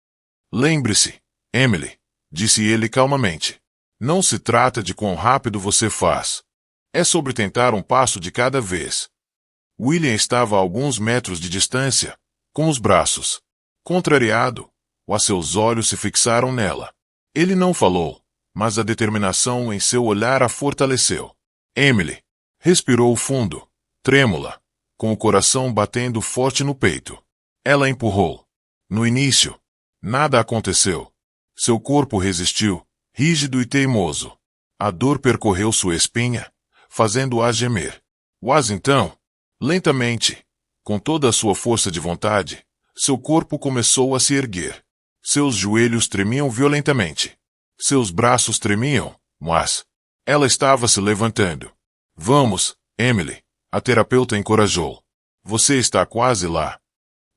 Lembre-se, Emily, disse ele calmamente. Não se trata de quão rápido você faz. É sobre tentar um passo de cada vez. William estava a alguns metros de distância, com os braços contrariado. Seus olhos se fixaram nela. Ele não falou, mas a determinação em seu olhar a fortaleceu. Emily respirou fundo, trêmula, com o coração batendo forte no peito. Ela empurrou. No início, nada aconteceu. Seu corpo resistiu, rígido e teimoso. A dor percorreu sua espinha, fazendo-a gemer. Mas então, lentamente, com toda a sua força de vontade, seu corpo começou a se erguer. Seus joelhos tremiam violentamente. Seus braços tremiam, mas ela estava se levantando. Vamos, Emily, a terapeuta encorajou. Você está quase lá.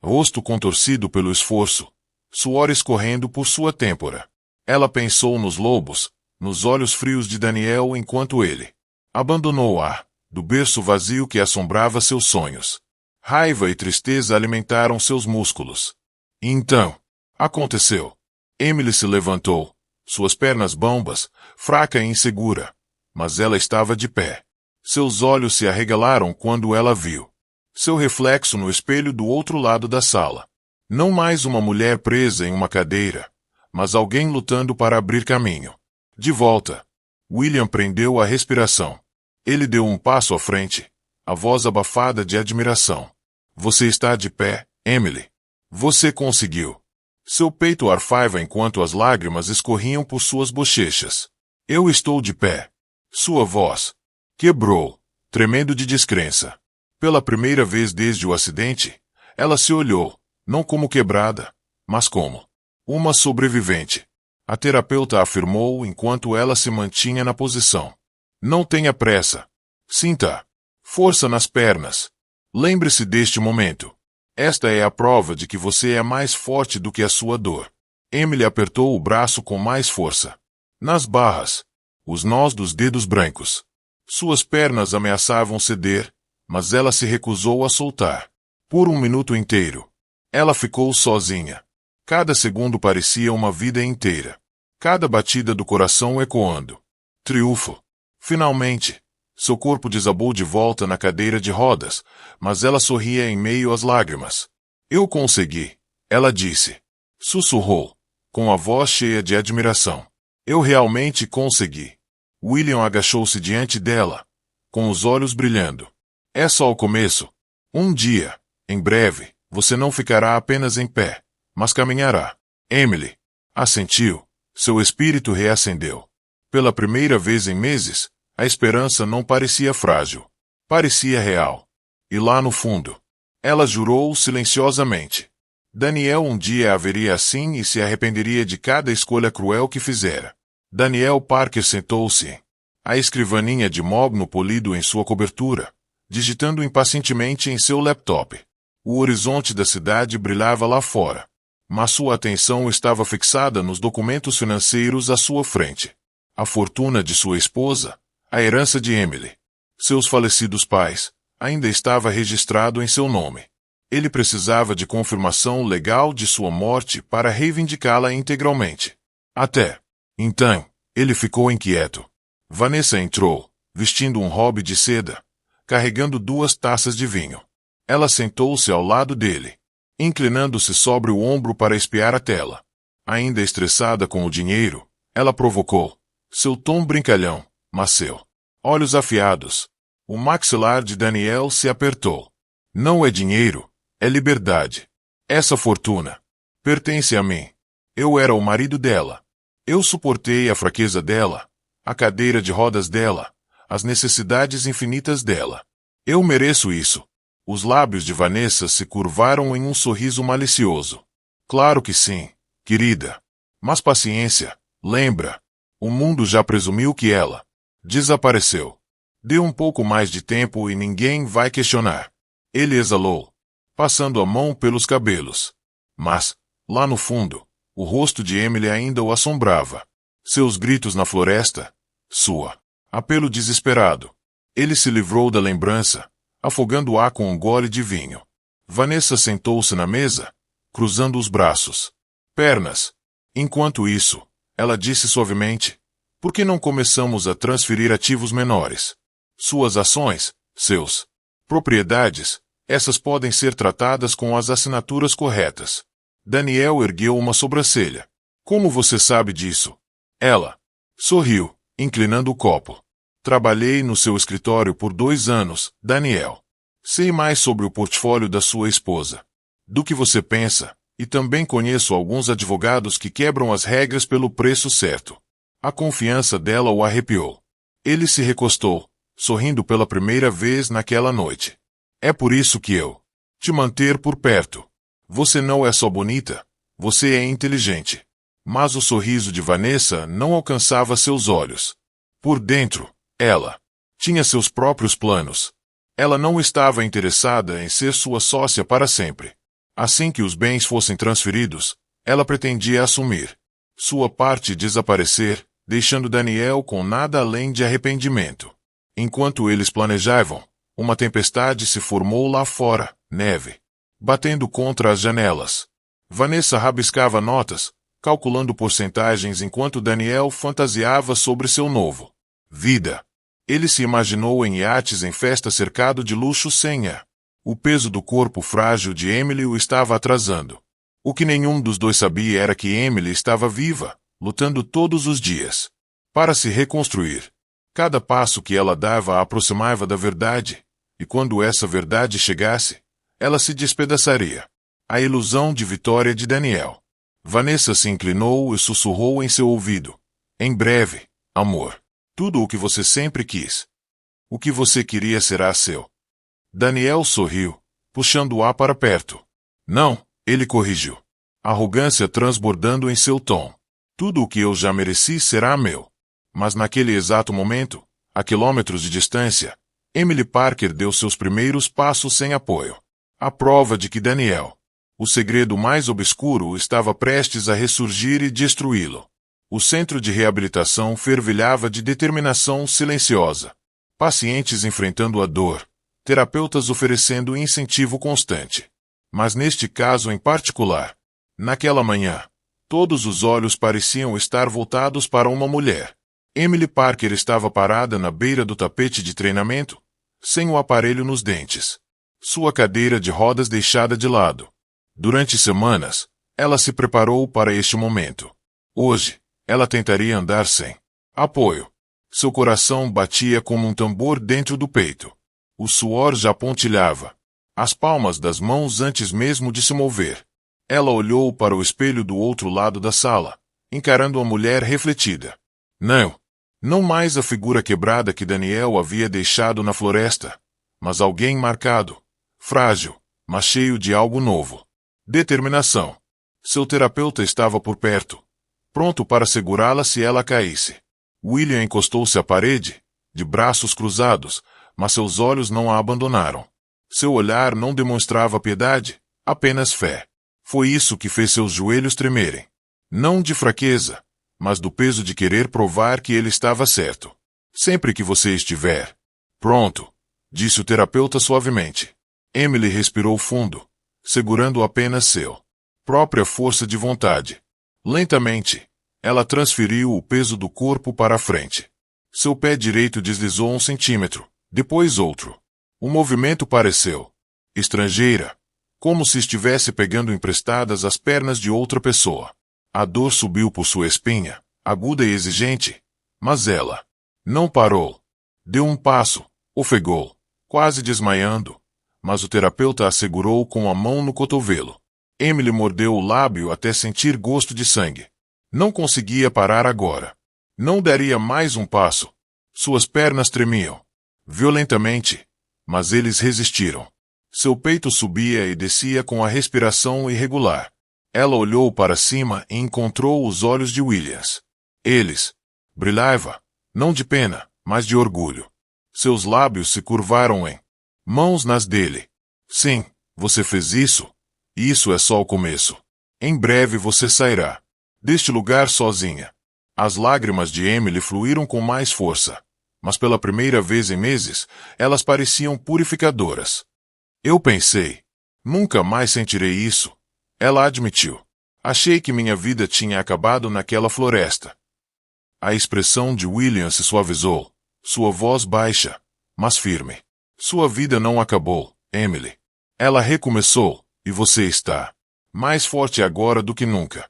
Rosto contorcido pelo esforço, suor escorrendo por sua têmpora. Ela pensou nos lobos, nos olhos frios de Daniel enquanto ele abandonou-a, do berço vazio que assombrava seus sonhos. Raiva e tristeza alimentaram seus músculos. E então, aconteceu. Emily se levantou, suas pernas bambas, fraca e insegura, mas ela estava de pé. Seus olhos se arregalaram quando ela viu seu reflexo no espelho do outro lado da sala. Não mais uma mulher presa em uma cadeira, mas alguém lutando para abrir caminho. De volta, William prendeu a respiração. Ele deu um passo à frente, a voz abafada de admiração. Você está de pé, Emily. Você conseguiu. Seu peito arfava enquanto as lágrimas escorriam por suas bochechas. Eu estou de pé. Sua voz quebrou, tremendo de descrença. Pela primeira vez desde o acidente, ela se olhou, não como quebrada, mas como uma sobrevivente. A terapeuta afirmou enquanto ela se mantinha na posição. Não tenha pressa. Sinta força nas pernas. Lembre-se deste momento. Esta é a prova de que você é mais forte do que a sua dor. Emily apertou o braço com mais força. Nas barras, os nós dos dedos brancos. Suas pernas ameaçavam ceder, mas ela se recusou a soltar. Por um minuto inteiro, ela ficou sozinha. Cada segundo parecia uma vida inteira. Cada batida do coração ecoando. Triunfo. Finalmente, seu corpo desabou de volta na cadeira de rodas, mas ela sorria em meio às lágrimas. Eu consegui, ela disse. Sussurrou, com a voz cheia de admiração. Eu realmente consegui. William agachou-se diante dela, com os olhos brilhando. É só o começo. Um dia, em breve, você não ficará apenas em pé, mas caminhará. Emily assentiu. Seu espírito reacendeu. Pela primeira vez em meses, a esperança não parecia frágil. Parecia real. E lá no fundo, ela jurou silenciosamente. Daniel um dia a veria assim e se arrependeria de cada escolha cruel que fizera. Daniel Parker sentou-se. A escrivaninha de mogno polido em sua cobertura, digitando impacientemente em seu laptop. O horizonte da cidade brilhava lá fora, mas sua atenção estava fixada nos documentos financeiros à sua frente. A fortuna de sua esposa, A herança de Emily. Seus falecidos pais, ainda estava registrado em seu nome. Ele precisava de confirmação legal de sua morte para reivindicá-la integralmente. Até então, ele ficou inquieto. Vanessa entrou, vestindo um robe de seda, carregando 2 taças de vinho. Ela sentou-se ao lado dele, inclinando-se sobre o ombro para espiar a tela. Ainda estressada com o dinheiro, ela provocou. Seu tom brincalhão, mas seu olhos afiados. O maxilar de Daniel se apertou. Não é dinheiro, é liberdade. Essa fortuna pertence a mim. Eu era o marido dela. Eu suportei a fraqueza dela, a cadeira de rodas dela, as necessidades infinitas dela. Eu mereço isso. Os lábios de Vanessa se curvaram em um sorriso malicioso. Claro que sim, querida. Mas paciência, lembra. O mundo já presumiu que ela desapareceu. Dê um pouco mais de tempo e ninguém vai questionar. Ele exalou, passando a mão pelos cabelos. Mas, lá no fundo, o rosto de Emily ainda o assombrava. Seus gritos na floresta, sua apelo desesperado. Ele se livrou da lembrança, afogando-a com um gole de vinho. Vanessa sentou-se na mesa, cruzando os braços. Pernas. Enquanto isso, ela disse suavemente, por que não começamos a transferir ativos menores? Suas ações, seus propriedades, essas podem ser tratadas com as assinaturas corretas. Daniel ergueu uma sobrancelha. Como você sabe disso? Ela sorriu, inclinando o copo. Trabalhei no seu escritório por 2 anos, Daniel. Sei mais sobre o portfólio da sua esposa do que você pensa, e também conheço alguns advogados que quebram as regras pelo preço certo. A confiança dela o arrepiou. Ele se recostou, sorrindo pela primeira vez naquela noite. É por isso que eu te manter por perto. Você não é só bonita, você é inteligente. Mas o sorriso de Vanessa não alcançava seus olhos. Por dentro, ela tinha seus próprios planos. Ela não estava interessada em ser sua sócia para sempre. Assim que os bens fossem transferidos, ela pretendia assumir sua parte e desaparecer, deixando Daniel com nada além de arrependimento. Enquanto eles planejavam, uma tempestade se formou lá fora, neve batendo contra as janelas. Vanessa rabiscava notas, calculando porcentagens enquanto Daniel fantasiava sobre seu novo vida. Ele se imaginou em iates em festa cercado de luxo senha. O peso do corpo frágil de Emily o estava atrasando. O que nenhum dos dois sabia era que Emily estava viva, lutando todos os dias para se reconstruir. Cada passo que ela dava a aproximava da verdade, e quando essa verdade chegasse, ela se despedaçaria. A ilusão de vitória de Daniel. Vanessa se inclinou e sussurrou em seu ouvido. Em breve, amor. Tudo o que você sempre quis. O que você queria será seu. Daniel sorriu, puxando-a para perto. Não, ele corrigiu. Arrogância transbordando em seu tom. Tudo o que eu já mereci será meu. Mas naquele exato momento, a quilômetros de distância, Emily Parker deu seus primeiros passos sem apoio. A prova de que Daniel, o segredo mais obscuro, estava prestes a ressurgir e destruí-lo. O centro de reabilitação fervilhava de determinação silenciosa. Pacientes enfrentando a dor, terapeutas oferecendo incentivo constante. Mas neste caso em particular, naquela manhã, todos os olhos pareciam estar voltados para uma mulher. Emily Parker estava parada na beira do tapete de treinamento, sem o aparelho nos dentes. Sua cadeira de rodas deixada de lado. Durante semanas, ela se preparou para este momento. Hoje, ela tentaria andar sem apoio. Seu coração batia como um tambor dentro do peito. O suor já pontilhava as palmas das mãos antes mesmo de se mover. Ela olhou para o espelho do outro lado da sala, encarando a mulher refletida. Não mais a figura quebrada que Daniel havia deixado na floresta, mas alguém marcado, frágil, mas cheio de algo novo. Determinação. Seu terapeuta estava por perto, pronto para segurá-la se ela caísse. William encostou-se à parede, de braços cruzados, mas seus olhos não a abandonaram. Seu olhar não demonstrava piedade, apenas fé. Foi isso que fez seus joelhos tremerem. Não de fraqueza, mas do peso de querer provar que ele estava certo. Sempre que você estiver pronto, disse o terapeuta suavemente. Emily respirou fundo, segurando apenas seu própria força de vontade. Lentamente, ela transferiu o peso do corpo para a frente. Seu pé direito deslizou 1 centímetro, depois outro. O movimento pareceu estrangeira, como se estivesse pegando emprestadas as pernas de outra pessoa. A dor subiu por sua espinha, aguda e exigente, mas ela não parou. Deu um passo, ofegou, quase desmaiando, mas o terapeuta a segurou com a mão no cotovelo. Emily mordeu o lábio até sentir gosto de sangue. Não conseguia parar agora. Não daria mais um passo. Suas pernas tremiam violentamente, mas eles resistiram. Seu peito subia e descia com a respiração irregular. Ela olhou para cima e encontrou os olhos de Williams. Eles brilhavam, não de pena, mas de orgulho. Seus lábios se curvaram em mãos nas dele. Sim, você fez isso. E isso é só o começo. Em breve você sairá deste lugar sozinha. As lágrimas de Emily fluíram com mais força, mas pela primeira vez em meses, elas pareciam purificadoras. Eu pensei, nunca mais sentirei isso. Ela admitiu. Achei que minha vida tinha acabado naquela floresta. A expressão de William se suavizou, sua voz baixa, mas firme. Sua vida não acabou, Emily. Ela recomeçou, e você está mais forte agora do que nunca.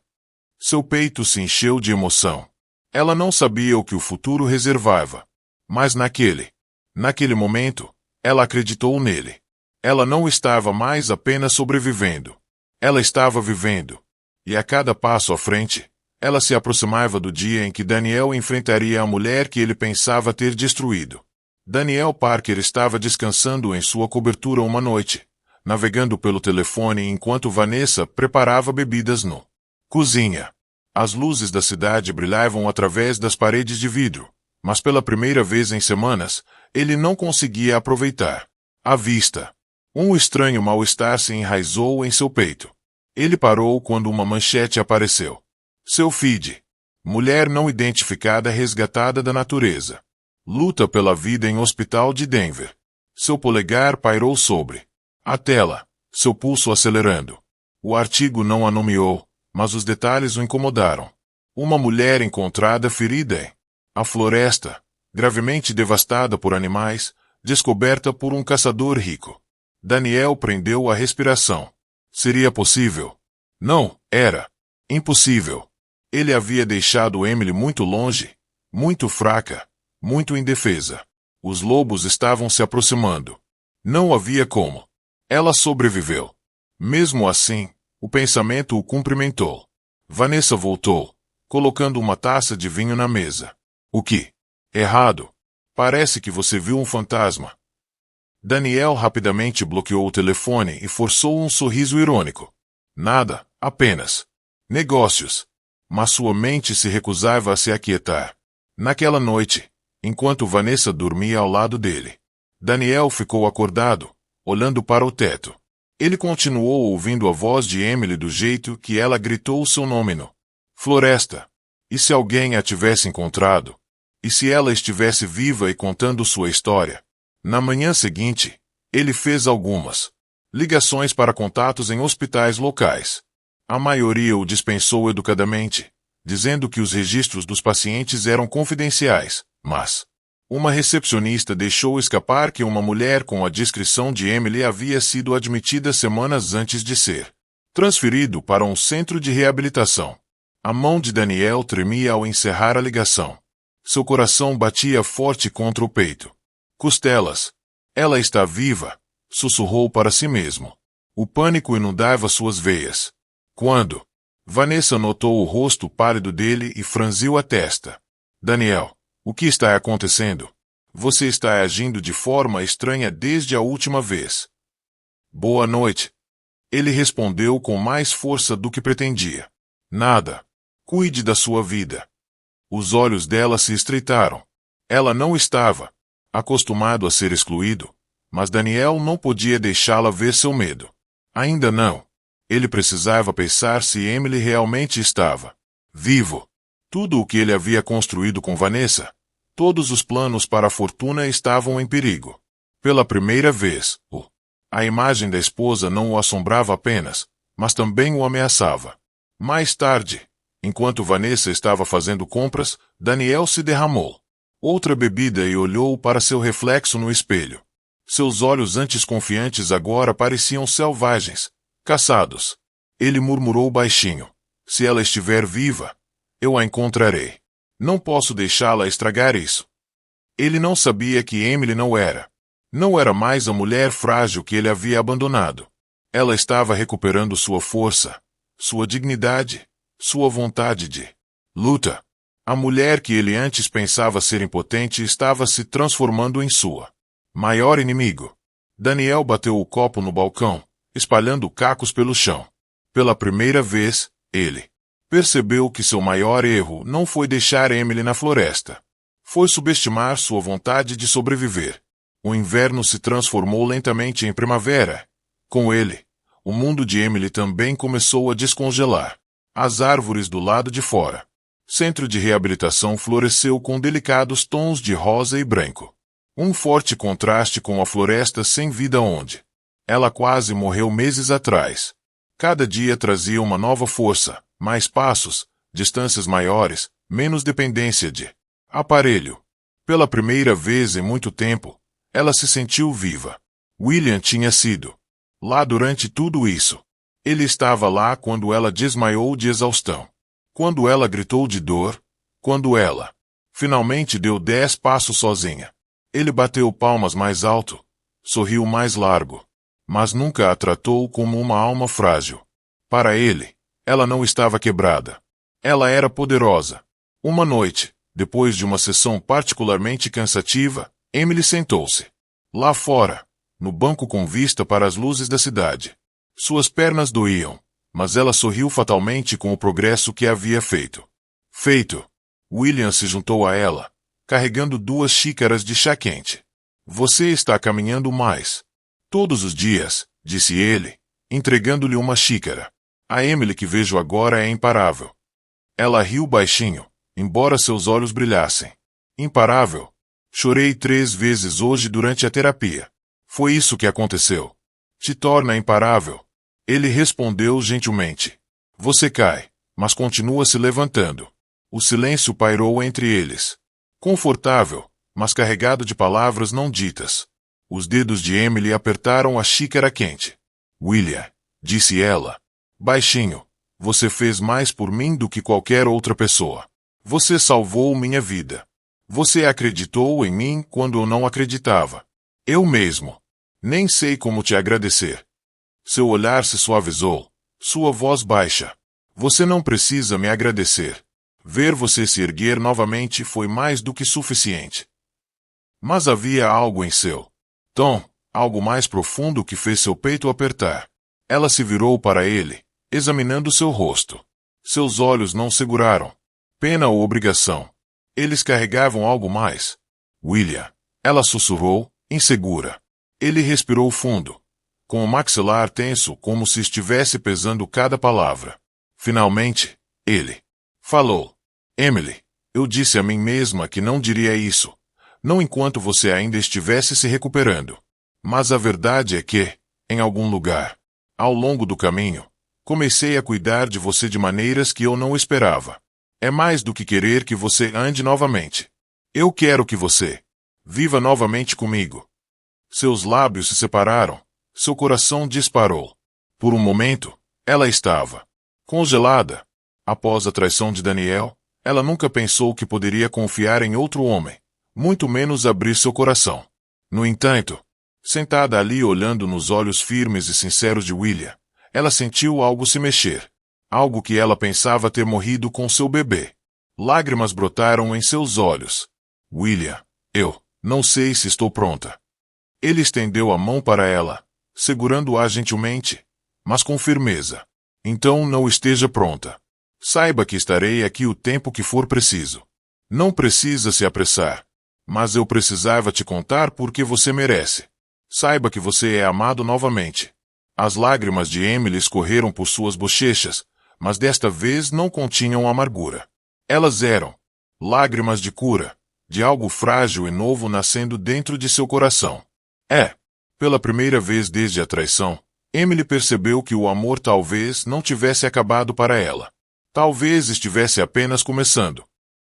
Seu peito se encheu de emoção. Ela não sabia o que o futuro reservava, mas naquele momento, ela acreditou nele. Ela não estava mais apenas sobrevivendo. Ela estava vivendo. E a cada passo à frente, ela se aproximava do dia em que Daniel enfrentaria a mulher que ele pensava ter destruído. Daniel Parker estava descansando em sua cobertura uma noite, navegando pelo telefone enquanto Vanessa preparava bebidas no cozinha. As luzes da cidade brilhavam através das paredes de vidro, mas pela primeira vez em semanas, ele não conseguia aproveitar a vista. Um estranho mal-estar se enraizou em seu peito. Ele parou quando uma manchete apareceu. Seu feed. Mulher não identificada resgatada da natureza. Luta pela vida em hospital de Denver. Seu polegar pairou sobre a tela, seu pulso acelerando. O artigo não a nomeou, mas os detalhes o incomodaram. Uma mulher encontrada ferida em a floresta, gravemente devastada por animais, descoberta por um caçador rico. Daniel prendeu a respiração. Seria possível? Não, era impossível. Ele havia deixado Emily muito longe, muito fraca, muito indefesa. Os lobos estavam se aproximando. Não havia como. Ela sobreviveu. Mesmo assim, o pensamento o cumprimentou. Vanessa voltou, colocando uma taça de vinho na mesa. O que? Errado. Parece que você viu um fantasma. Daniel rapidamente bloqueou o telefone e forçou um sorriso irônico. Nada, apenas negócios. Mas sua mente se recusava a se aquietar. Naquela noite, enquanto Vanessa dormia ao lado dele, Daniel ficou acordado, olhando para o teto. Ele continuou ouvindo a voz de Emily do jeito que ela gritou seu nome no floresta. E se alguém a tivesse encontrado? E se ela estivesse viva e contando sua história? Na manhã seguinte, ele fez algumas ligações para contatos em hospitais locais. A maioria o dispensou educadamente, dizendo que os registros dos pacientes eram confidenciais, mas uma recepcionista deixou escapar que uma mulher com a descrição de Emily havia sido admitida semanas antes de ser transferido para um centro de reabilitação. A mão de Daniel tremia ao encerrar a ligação. Seu coração batia forte contra o peito. Costelas. Ela está viva, sussurrou para si mesmo. O pânico inundava suas veias. Quando Vanessa notou o rosto pálido dele e franziu a testa. Daniel, o que está acontecendo? Você está agindo de forma estranha desde a última vez. Boa noite. Ele respondeu com mais força do que pretendia. Nada. Cuide da sua vida. Os olhos dela se estreitaram. Ela não estava acostumado a ser excluído, mas Daniel não podia deixá-la ver seu medo. Ainda não. Ele precisava pensar se Emily realmente estava vivo. Tudo o que ele havia construído com Vanessa Todos os planos para a fortuna estavam em perigo. Pela primeira vez, a imagem da esposa não o assombrava apenas, mas também o ameaçava. Mais tarde, enquanto Vanessa estava fazendo compras, Daniel se derramou outra bebida e olhou para seu reflexo no espelho. Seus olhos antes confiantes agora pareciam selvagens, caçados. Ele murmurou baixinho: se ela estiver viva, eu a encontrarei. Não posso deixá-la estragar isso. Ele não sabia que Emily não era. Não era mais a mulher frágil que ele havia abandonado. Ela estava recuperando sua força, sua dignidade, sua vontade de luta. A mulher que ele antes pensava ser impotente estava se transformando em sua maior inimigo. Daniel bateu o copo no balcão, espalhando cacos pelo chão. Pela primeira vez, ele percebeu que seu maior erro não foi deixar Emily na floresta. Foi subestimar sua vontade de sobreviver. O inverno se transformou lentamente em primavera. Com ele, o mundo de Emily também começou a descongelar. As árvores do lado de fora. Centro de reabilitação floresceu com delicados tons de rosa e branco. Um forte contraste com a floresta sem vida onde ela quase morreu meses atrás. Cada dia trazia uma nova força, mais passos, distâncias maiores, menos dependência de aparelho. Pela primeira vez em muito tempo, ela se sentiu viva. William tinha sido lá durante tudo isso. Ele estava lá quando ela desmaiou de exaustão. Quando ela gritou de dor. Quando ela finalmente deu 10 passos sozinha. Ele bateu palmas mais alto. Sorriu mais largo. Mas nunca a tratou como uma alma frágil. Para ele, ela não estava quebrada. Ela era poderosa. Uma noite, depois de uma sessão particularmente cansativa, Emily sentou-se lá fora, no banco com vista para as luzes da cidade. Suas pernas doíam, mas ela sorriu fatalmente com o progresso que havia feito. William se juntou a ela, carregando 2 xícaras de chá quente. Você está caminhando mais. Todos os dias, disse ele, entregando-lhe uma xícara. A Emily que vejo agora é imparável. Ela riu baixinho, embora seus olhos brilhassem. Imparável? Chorei 3 vezes hoje durante a terapia. Foi isso que aconteceu. Te torna imparável. Ele respondeu gentilmente. Você cai, mas continua se levantando. O silêncio pairou entre eles. Confortável, mas carregado de palavras não ditas. Os dedos de Emily apertaram a xícara quente. William, disse ela, baixinho, você fez mais por mim do que qualquer outra pessoa. Você salvou minha vida. Você acreditou em mim quando eu não acreditava. Eu mesmo. Nem sei como te agradecer. Seu olhar se suavizou, sua voz baixa. Você não precisa me agradecer. Ver você se erguer novamente foi mais do que suficiente. Mas havia algo em seu tom, algo mais profundo que fez seu peito apertar. Ela se virou para ele, examinando seu rosto. Seus olhos não seguraram pena ou obrigação. Eles carregavam algo mais. William, ela sussurrou, insegura. Ele respirou fundo, com o maxilar tenso como se estivesse pesando cada palavra. Finalmente, ele falou. Emily, eu disse a mim mesma que não diria isso, não enquanto você ainda estivesse se recuperando. Mas a verdade é que, em algum lugar, ao longo do caminho, comecei a cuidar de você de maneiras que eu não esperava. É mais do que querer que você ande novamente. Eu quero que você viva novamente comigo. Seus lábios se separaram, seu coração disparou. Por um momento, ela estava congelada. Após a traição de Daniel, ela nunca pensou que poderia confiar em outro homem, muito menos abrir seu coração. No entanto, sentada ali olhando nos olhos firmes e sinceros de William, ela sentiu algo se mexer. Algo que ela pensava ter morrido com seu bebê. Lágrimas brotaram em seus olhos. William, eu não sei se estou pronta. Ele estendeu a mão para ela, segurando-a gentilmente, mas com firmeza. Então não esteja pronta. Saiba que estarei aqui o tempo que for preciso. Não precisa se apressar. Mas eu precisava te contar porque você merece. Saiba que você é amado novamente. As lágrimas de Emily escorreram por suas bochechas, mas desta vez não continham amargura. Elas eram lágrimas de cura, de algo frágil e novo nascendo dentro de seu coração. Pela primeira vez desde a traição, Emily percebeu que o amor talvez não tivesse acabado para ela. Talvez estivesse apenas começando.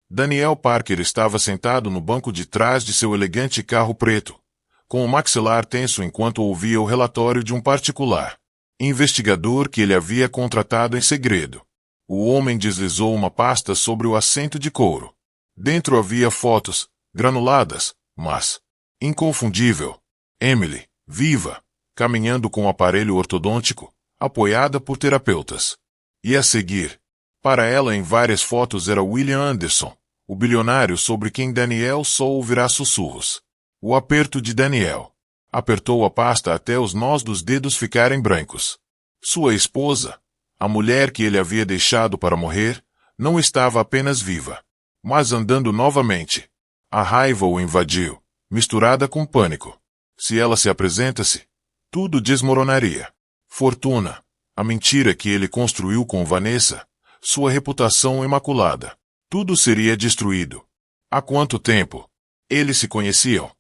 Daniel Parker estava sentado no banco de trás de seu elegante carro preto, com o maxilar tenso enquanto ouvia o relatório de um particular investigador que ele havia contratado em segredo. O homem deslizou uma pasta sobre o assento de couro. Dentro havia fotos, granuladas, mas inconfundível. Emily, viva, caminhando com o aparelho ortodôntico, apoiada por terapeutas. E a seguir, para ela em várias fotos era William Anderson, o bilionário sobre quem Daniel só ouvirá sussurros. O aperto de Daniel. Apertou a pasta até os nós dos dedos ficarem brancos. Sua esposa, a mulher que ele havia deixado para morrer, não estava apenas viva, mas andando novamente. A raiva o invadiu, misturada com pânico. Se ela se apresentasse, tudo desmoronaria. Fortuna, a mentira que ele construiu com Vanessa, sua reputação imaculada. Tudo seria destruído. Há quanto tempo? Eles se conheciam?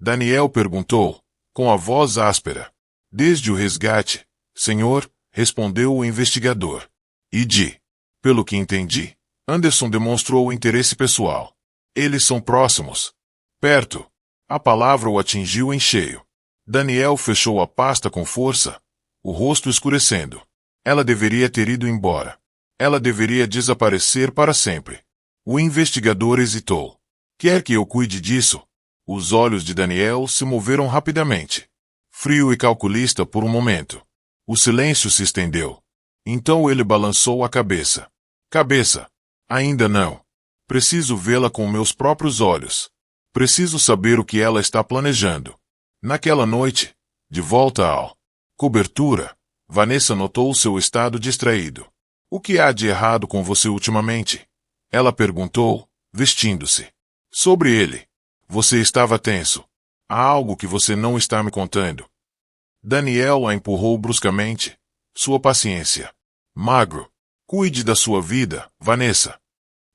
Daniel perguntou, com a voz áspera. Desde o resgate, senhor, respondeu o investigador. Pelo que entendi, Anderson demonstrou interesse pessoal. Eles são próximos. Perto. A palavra o atingiu em cheio. Daniel fechou a pasta com força, o rosto escurecendo. Ela deveria ter ido embora. Ela deveria desaparecer para sempre. O investigador hesitou. Quer que eu cuide disso? Os olhos de Daniel se moveram rapidamente. Frio e calculista por um momento. O silêncio se estendeu. Então ele balançou a cabeça. Cabeça. Ainda não. Preciso vê-la com meus próprios olhos. Preciso saber o que ela está planejando. Naquela noite, de volta ao cobertura, Vanessa notou seu estado distraído. O que há de errado com você ultimamente? Ela perguntou, vestindo-se. Sobre ele. Você estava tenso. Há algo que você não está me contando. Daniel a empurrou bruscamente. Sua paciência. Magro. Cuide da sua vida, Vanessa.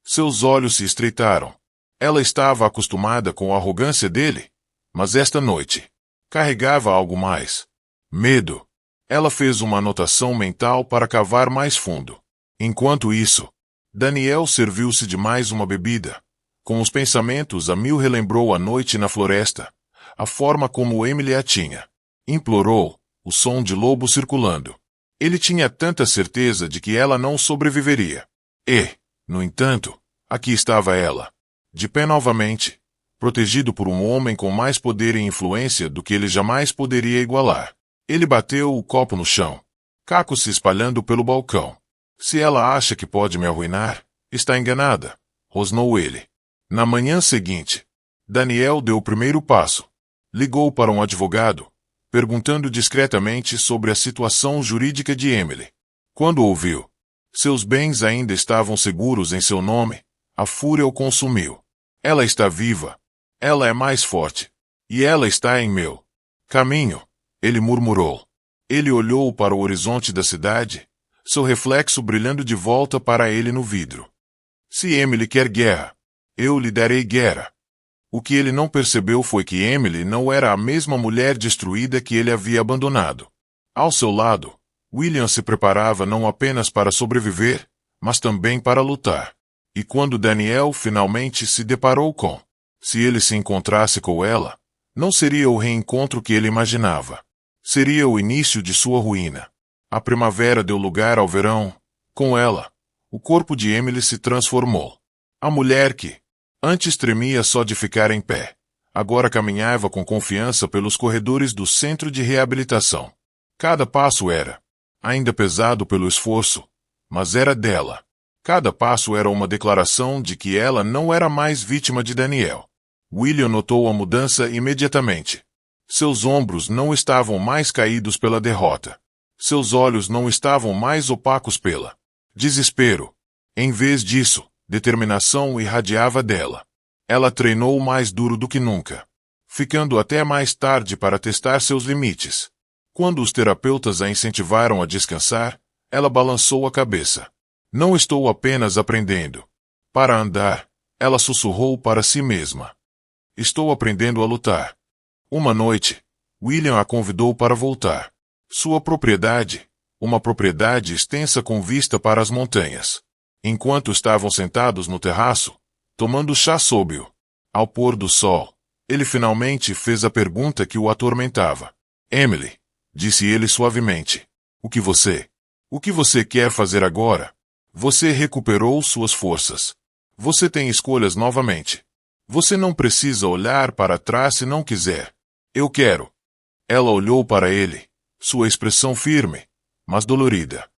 Seus olhos se estreitaram. Ela estava acostumada com a arrogância dele, mas esta noite carregava algo mais. Medo. Ela fez uma anotação mental para cavar mais fundo. Enquanto isso, Daniel serviu-se de mais uma bebida. Com os pensamentos a mil relembrou a noite na floresta, a forma como Emily a tinha. Implorou, o som de lobo circulando. Ele tinha tanta certeza de que ela não sobreviveria. No entanto, aqui estava ela, de pé novamente, protegido por um homem com mais poder e influência do que ele jamais poderia igualar. Ele bateu o copo no chão, cacos se espalhando pelo balcão. Se ela acha que pode me arruinar, está enganada, rosnou ele. Na manhã seguinte, Daniel deu o primeiro passo. Ligou para um advogado, perguntando discretamente sobre a situação jurídica de Emily. Quando ouviu, seus bens ainda estavam seguros em seu nome, a fúria o consumiu. Ela está viva. Ela é mais forte. E ela está em meu caminho, ele murmurou. Ele olhou para o horizonte da cidade, seu reflexo brilhando de volta para ele no vidro. Se Emily quer guerra, eu lhe darei guerra. O que ele não percebeu foi que Emily não era a mesma mulher destruída que ele havia abandonado. Ao seu lado, William se preparava não apenas para sobreviver, mas também para lutar. E quando Daniel finalmente se deparou com, se ele se encontrasse com ela, não seria o reencontro que ele imaginava. Seria o início de sua ruína. A primavera deu lugar ao verão. Com ela, o corpo de Emily se transformou. A mulher que antes tremia só de ficar em pé, agora caminhava com confiança pelos corredores do centro de reabilitação. Cada passo era, ainda pesado pelo esforço, mas era dela. Cada passo era uma declaração de que ela não era mais vítima de Daniel. William notou a mudança imediatamente. Seus ombros não estavam mais caídos pela derrota. Seus olhos não estavam mais opacos pela desespero. Em vez disso, determinação irradiava dela. Ela treinou mais duro do que nunca, ficando até mais tarde para testar seus limites. Quando os terapeutas a incentivaram a descansar, ela balançou a cabeça. Não estou apenas aprendendo. Para andar, Ela sussurrou para si mesma. Estou aprendendo a lutar. Uma noite, William a convidou para voltar. Sua propriedade, uma propriedade extensa com vista para as montanhas. Enquanto estavam sentados no terraço, tomando chá sob-o, ao pôr do sol, ele finalmente fez a pergunta que o atormentava. Emily, disse ele suavemente, o que você quer fazer agora? Você recuperou suas forças. Você tem escolhas novamente. Você não precisa olhar para trás se não quiser. Eu quero. Ela olhou para ele, sua expressão firme, mas dolorida.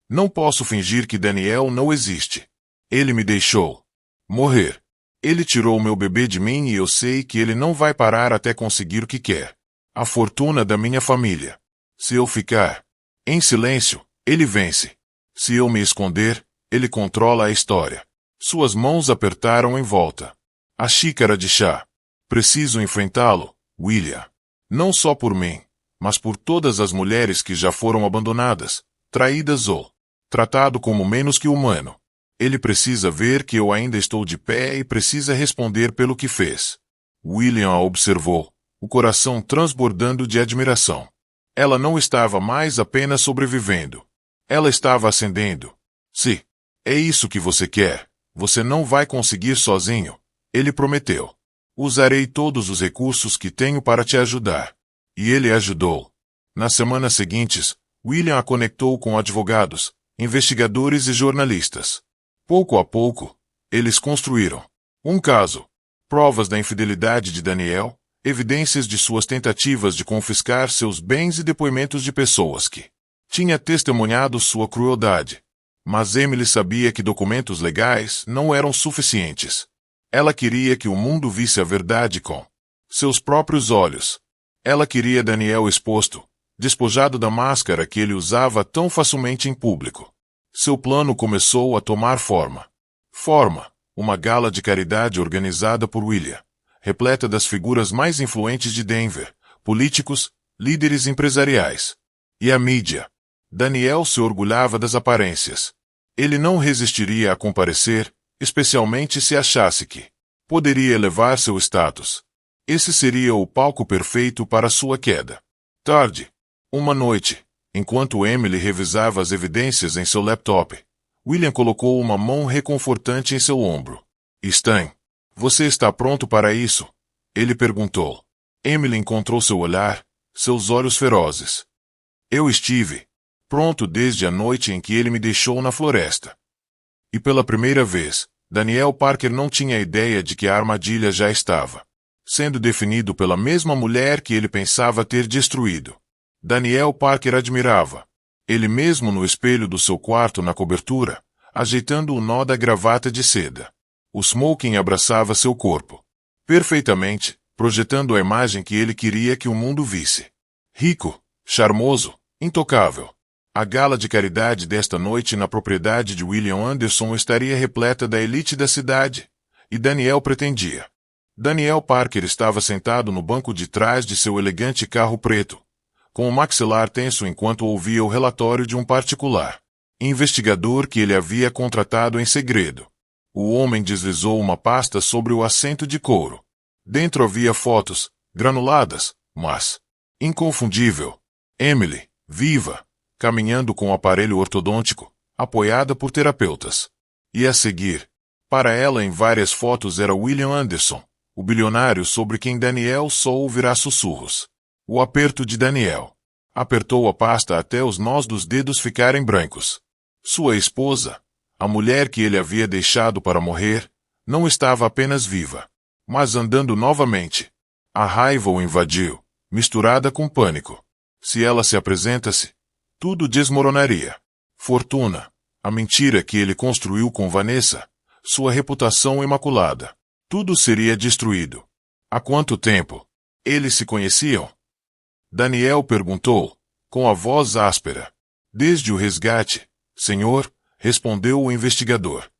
Não posso fingir que Daniel não existe. Ele me deixou morrer. Ele tirou meu bebê de mim e eu sei que ele não vai parar até conseguir o que quer. A fortuna da minha família. Se eu ficar em silêncio, ele vence. Se eu me esconder, ele controla a história. Suas mãos apertaram em volta. A xícara de chá. Preciso enfrentá-lo, William. Não só por mim, mas por todas as mulheres que já foram abandonadas, traídas ou tratado como menos que humano. Ele precisa ver que eu ainda estou de pé e precisa responder pelo que fez. William a observou, o coração transbordando de admiração. Ela não estava mais apenas sobrevivendo. Ela estava ascendendo. Se é isso que você quer, você não vai conseguir sozinho, ele prometeu. Usarei todos os recursos que tenho para te ajudar. E ele ajudou. Nas semanas seguintes, William a conectou com advogados, investigadores e jornalistas. Pouco a pouco, eles construíram um caso, provas da infidelidade de Daniel, evidências de suas tentativas de confiscar seus bens e depoimentos de pessoas que tinha testemunhado sua crueldade. Mas Emily sabia que documentos legais não eram suficientes. Ela queria que o mundo visse a verdade com seus próprios olhos. Ela queria Daniel exposto, despojado da máscara que ele usava tão facilmente em público. Seu plano começou a tomar forma. Uma gala de caridade organizada por William, repleta das figuras mais influentes de Denver, políticos, líderes empresariais. E a mídia. Daniel se orgulhava das aparências. Ele não resistiria a comparecer, especialmente se achasse que poderia elevar seu status. Esse seria o palco perfeito para sua queda. Tarde. Uma noite. Enquanto Emily revisava as evidências em seu laptop, William colocou uma mão reconfortante em seu ombro. Stan, você está pronto para isso? Ele perguntou. Emily encontrou seu olhar, seus olhos ferozes. Eu estive pronto desde a noite em que ele me deixou na floresta. E pela primeira vez, Daniel Parker não tinha ideia de que a armadilha já estava sendo definido pela mesma mulher que ele pensava ter destruído. Daniel Parker admirava. Ele mesmo no espelho do seu quarto na cobertura, ajeitando o nó da gravata de seda. O smoking abraçava seu corpo. Perfeitamente, projetando a imagem que ele queria que o mundo visse. Rico, charmoso, intocável. A gala de caridade desta noite na propriedade de William Anderson estaria repleta da elite da cidade, e Daniel pretendia. Daniel Parker estava sentado no banco de trás de seu elegante carro preto, com o maxilar tenso enquanto ouvia o relatório de um particular investigador que ele havia contratado em segredo. O homem deslizou uma pasta sobre o assento de couro. Dentro havia fotos, granuladas, mas inconfundível. Emily, viva, caminhando com o aparelho ortodôntico, apoiada por terapeutas. E a seguir, para ela em várias fotos era William Anderson, o bilionário sobre quem Daniel só ouvirá sussurros. O aperto de Daniel. Apertou a pasta até os nós dos dedos ficarem brancos. Sua esposa, a mulher que ele havia deixado para morrer, não estava apenas viva, mas andando novamente. A raiva o invadiu, misturada com pânico. Se ela se apresentasse, tudo desmoronaria. Fortuna, a mentira que ele construiu com Vanessa, sua reputação imaculada. Tudo seria destruído. Há quanto tempo eles se conheciam? Daniel perguntou, com a voz áspera. Desde o resgate, senhor, respondeu o investigador.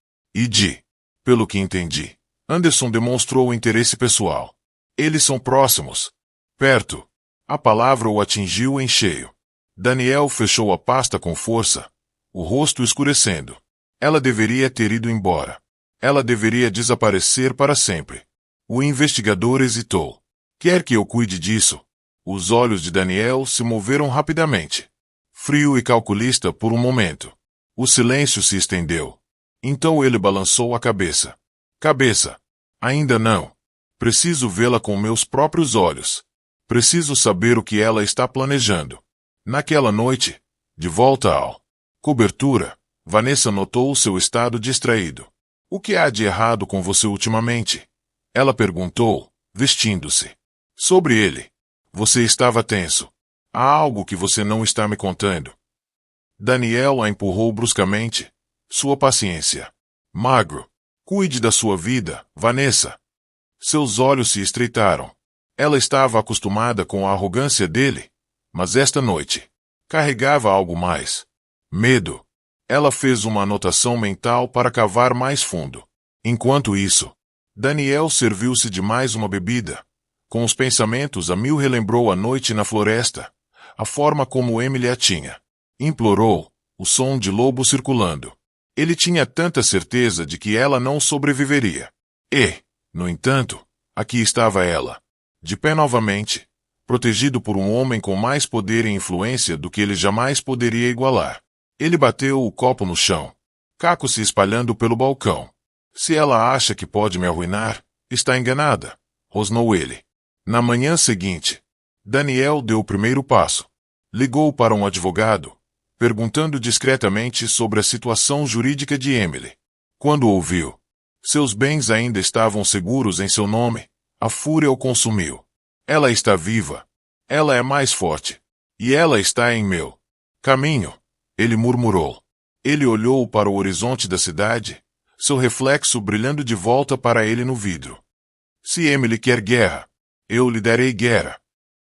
Pelo que entendi, Anderson demonstrou interesse pessoal. Eles são próximos. Perto. A palavra o atingiu em cheio. Daniel fechou a pasta com força, o rosto escurecendo. Ela deveria ter ido embora. Ela deveria desaparecer para sempre. O investigador hesitou. Quer que eu cuide disso? Os olhos de Daniel se moveram rapidamente. Frio e calculista por um momento. O silêncio se estendeu. Então ele balançou a cabeça. Cabeça. Ainda não. Preciso vê-la com meus próprios olhos. Preciso saber o que ela está planejando. Naquela noite, de volta ao cobertura, Vanessa notou seu estado distraído. O que há de errado com você ultimamente? Ela perguntou, vestindo-se. Sobre ele. Você estava tenso. Há algo que você não está me contando. Daniel a empurrou bruscamente. Sua paciência. Magro. Cuide da sua vida, Vanessa. Seus olhos se estreitaram. Ela estava acostumada com a arrogância dele, mas esta noite carregava algo mais. Medo. Ela fez uma anotação mental para cavar mais fundo. Enquanto isso, Daniel serviu-se de mais uma bebida. Com os pensamentos a mil relembrou a noite na floresta, a forma como Emily a tinha. Implorou, o som de lobo circulando. Ele tinha tanta certeza de que ela não sobreviveria. E, no entanto, aqui estava ela, de pé novamente, protegido por um homem com mais poder e influência do que ele jamais poderia igualar. Ele bateu o copo no chão. Caco se espalhando pelo balcão. Se ela acha que pode me arruinar, está enganada, rosnou ele. Na manhã seguinte, Daniel deu o primeiro passo. Ligou para um advogado, perguntando discretamente sobre a situação jurídica de Emily. Quando ouviu, seus bens ainda estavam seguros em seu nome, a fúria o consumiu. Ela está viva. Ela é mais forte. E ela está em meu caminho, ele murmurou. Ele olhou para o horizonte da cidade, seu reflexo brilhando de volta para ele no vidro. Se Emily quer guerra, eu lhe darei guerra.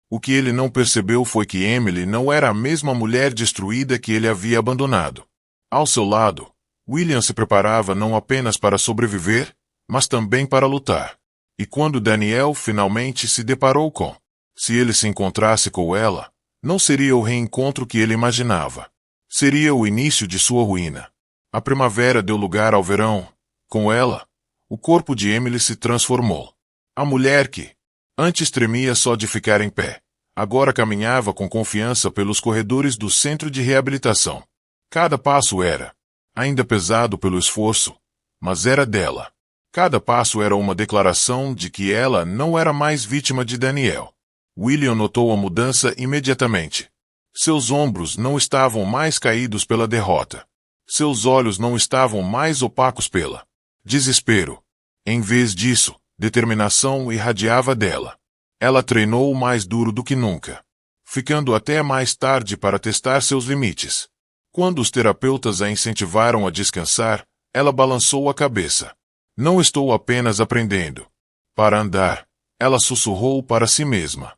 O que ele não percebeu foi que Emily não era a mesma mulher destruída que ele havia abandonado. Ao seu lado, William se preparava não apenas para sobreviver, mas também para lutar. E quando Daniel finalmente se deparou com, se ele se encontrasse com ela, não seria o reencontro que ele imaginava. Seria o início de sua ruína. A primavera deu lugar ao verão. Com ela, o corpo de Emily se transformou. A mulher que antes tremia só de ficar em pé, agora caminhava com confiança pelos corredores do centro de reabilitação. Cada passo era, ainda pesado pelo esforço, mas era dela. Cada passo era uma declaração de que ela não era mais vítima de Daniel. William notou a mudança imediatamente. Seus ombros não estavam mais caídos pela derrota. Seus olhos não estavam mais opacos pela desespero. Em vez disso, determinação irradiava dela. Ela treinou mais duro do que nunca, ficando até mais tarde para testar seus limites. Quando os terapeutas a incentivaram a descansar, ela balançou a cabeça. Não estou apenas aprendendo para andar, ela sussurrou para si mesma.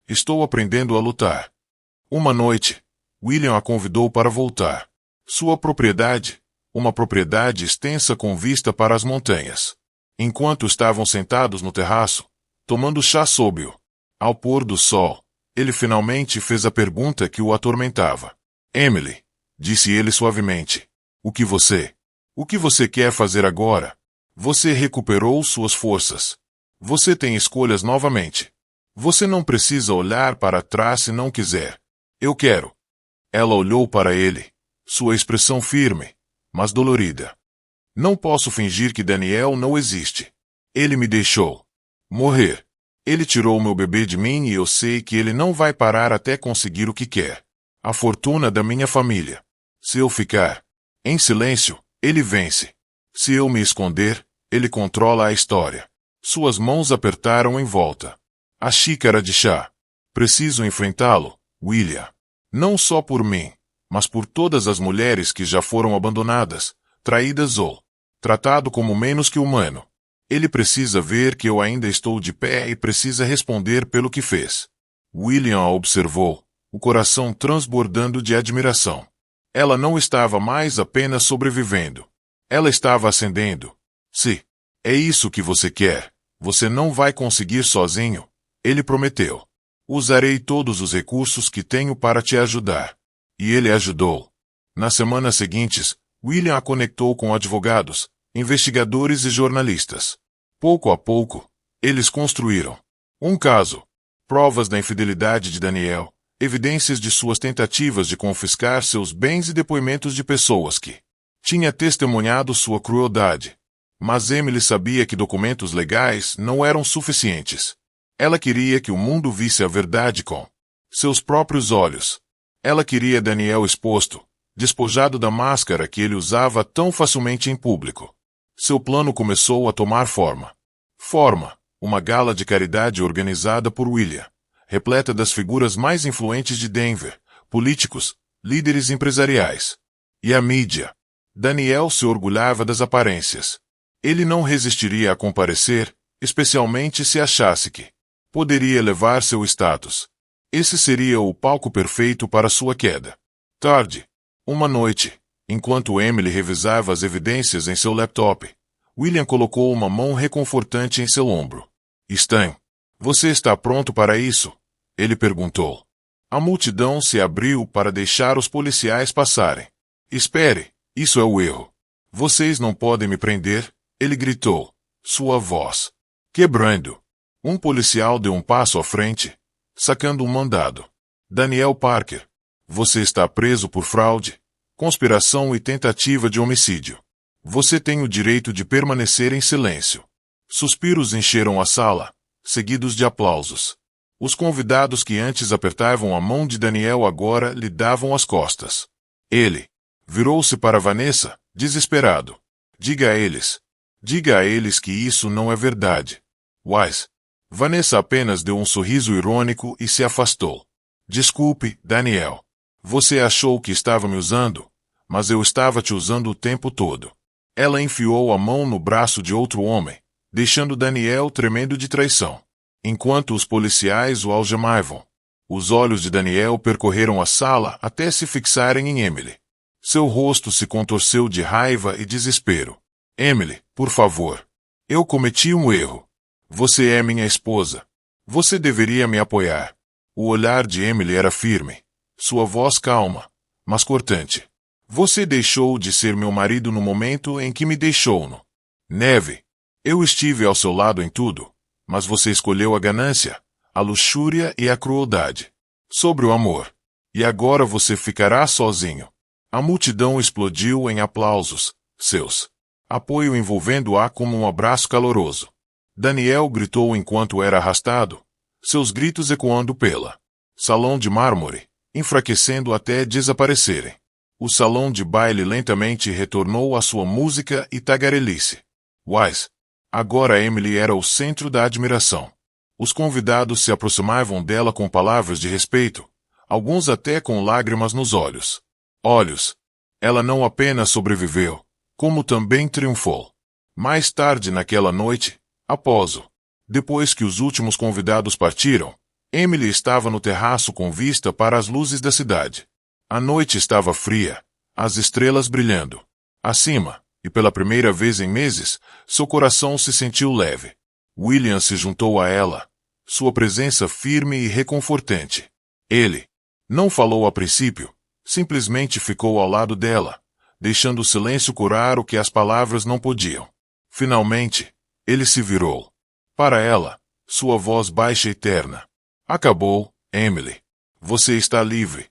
Estou aprendendo a lutar. Uma noite, William a convidou para voltar. Sua propriedade, uma propriedade extensa com vista para as montanhas. Enquanto estavam sentados no terraço, tomando chá sob-o, ao pôr do sol, ele finalmente fez a pergunta que o atormentava. Emily, disse ele suavemente, o que você quer fazer agora? Você recuperou suas forças. Você tem escolhas novamente. Você não precisa olhar para trás se não quiser. Eu quero. Ela olhou para ele, sua expressão firme, mas dolorida. Não posso fingir que Daniel não existe. Ele me deixou morrer. Ele tirou meu bebê de mim e eu sei que ele não vai parar até conseguir o que quer. A fortuna da minha família. Se eu ficar em silêncio, ele vence. Se eu me esconder, ele controla a história. Suas mãos apertaram em volta. A xícara de chá. Preciso enfrentá-lo, William. Não só por mim, mas por todas as mulheres que já foram abandonadas, traídas ou tratado como menos que humano. Ele precisa ver que eu ainda estou de pé e precisa responder pelo que fez. William a observou, o coração transbordando de admiração. Ela não estava mais apenas sobrevivendo. Ela estava ascendendo. Se é isso que você quer, você não vai conseguir sozinho, ele prometeu. Usarei todos os recursos que tenho para te ajudar. E ele ajudou. Nas semanas seguintes, William a conectou com advogados, investigadores e jornalistas. Pouco a pouco, eles construíram um caso, provas da infidelidade de Daniel, evidências de suas tentativas de confiscar seus bens e depoimentos de pessoas que tinha testemunhado sua crueldade. Mas Emily sabia que documentos legais não eram suficientes. Ela queria que o mundo visse a verdade com seus próprios olhos. Ela queria Daniel exposto, despojado da máscara que ele usava tão facilmente em público. Seu plano começou a tomar forma. Uma gala de caridade organizada por William, repleta das figuras mais influentes de Denver, políticos, líderes empresariais. E a mídia. Daniel se orgulhava das aparências. Ele não resistiria a comparecer, especialmente se achasse que poderia elevar seu status. Esse seria o palco perfeito para sua queda. Tarde. Uma noite, enquanto Emily revisava as evidências em seu laptop, William colocou uma mão reconfortante em seu ombro. Stan, você está pronto para isso? Ele perguntou. A multidão se abriu para deixar os policiais passarem. Espere, isso é o erro. Vocês não podem me prender, ele gritou, sua voz quebrando. Um policial deu um passo à frente, sacando um mandado. Daniel Parker, você está preso por fraude, conspiração e tentativa de homicídio. Você tem o direito de permanecer em silêncio. Suspiros encheram a sala, seguidos de aplausos. Os convidados que antes apertavam a mão de Daniel agora lhe davam as costas. Ele virou-se para Vanessa, desesperado. Diga a eles que isso não é verdade. Wise. Vanessa apenas deu um sorriso irônico e se afastou. Desculpe, Daniel. Você achou que estava me usando, mas eu estava te usando o tempo todo. Ela enfiou a mão no braço de outro homem, deixando Daniel tremendo de traição. Enquanto os policiais o algemavam, os olhos de Daniel percorreram a sala até se fixarem em Emily. Seu rosto se contorceu de raiva e desespero. Emily, por favor. Eu cometi um erro. Você é minha esposa. Você deveria me apoiar. O olhar de Emily era firme, sua voz calma, mas cortante. Você deixou de ser meu marido no momento em que me deixou-no. Neve, eu estive ao seu lado em tudo, mas você escolheu a ganância, a luxúria e a crueldade sobre o amor. E agora você ficará sozinho. A multidão explodiu em aplausos, seus apoio envolvendo-a como um abraço caloroso. Daniel gritou enquanto era arrastado, seus gritos ecoando pela salão de mármore, enfraquecendo até desaparecerem. O salão de baile lentamente retornou à sua música e tagarelice. Wise. Agora Emily era o centro da admiração. Os convidados se aproximavam dela com palavras de respeito, alguns até com lágrimas nos olhos. Ela não apenas sobreviveu, como também triunfou. Mais tarde naquela noite, depois que os últimos convidados partiram, Emily estava no terraço com vista para as luzes da cidade. A noite estava fria, as estrelas brilhando. Acima, e pela primeira vez em meses, seu coração se sentiu leve. William se juntou a ela, sua presença firme e reconfortante. Ele não falou a princípio, simplesmente ficou ao lado dela, deixando o silêncio curar o que as palavras não podiam. Finalmente, ele se virou. Para ela, sua voz baixa e terna. Acabou, Emily. Você está livre.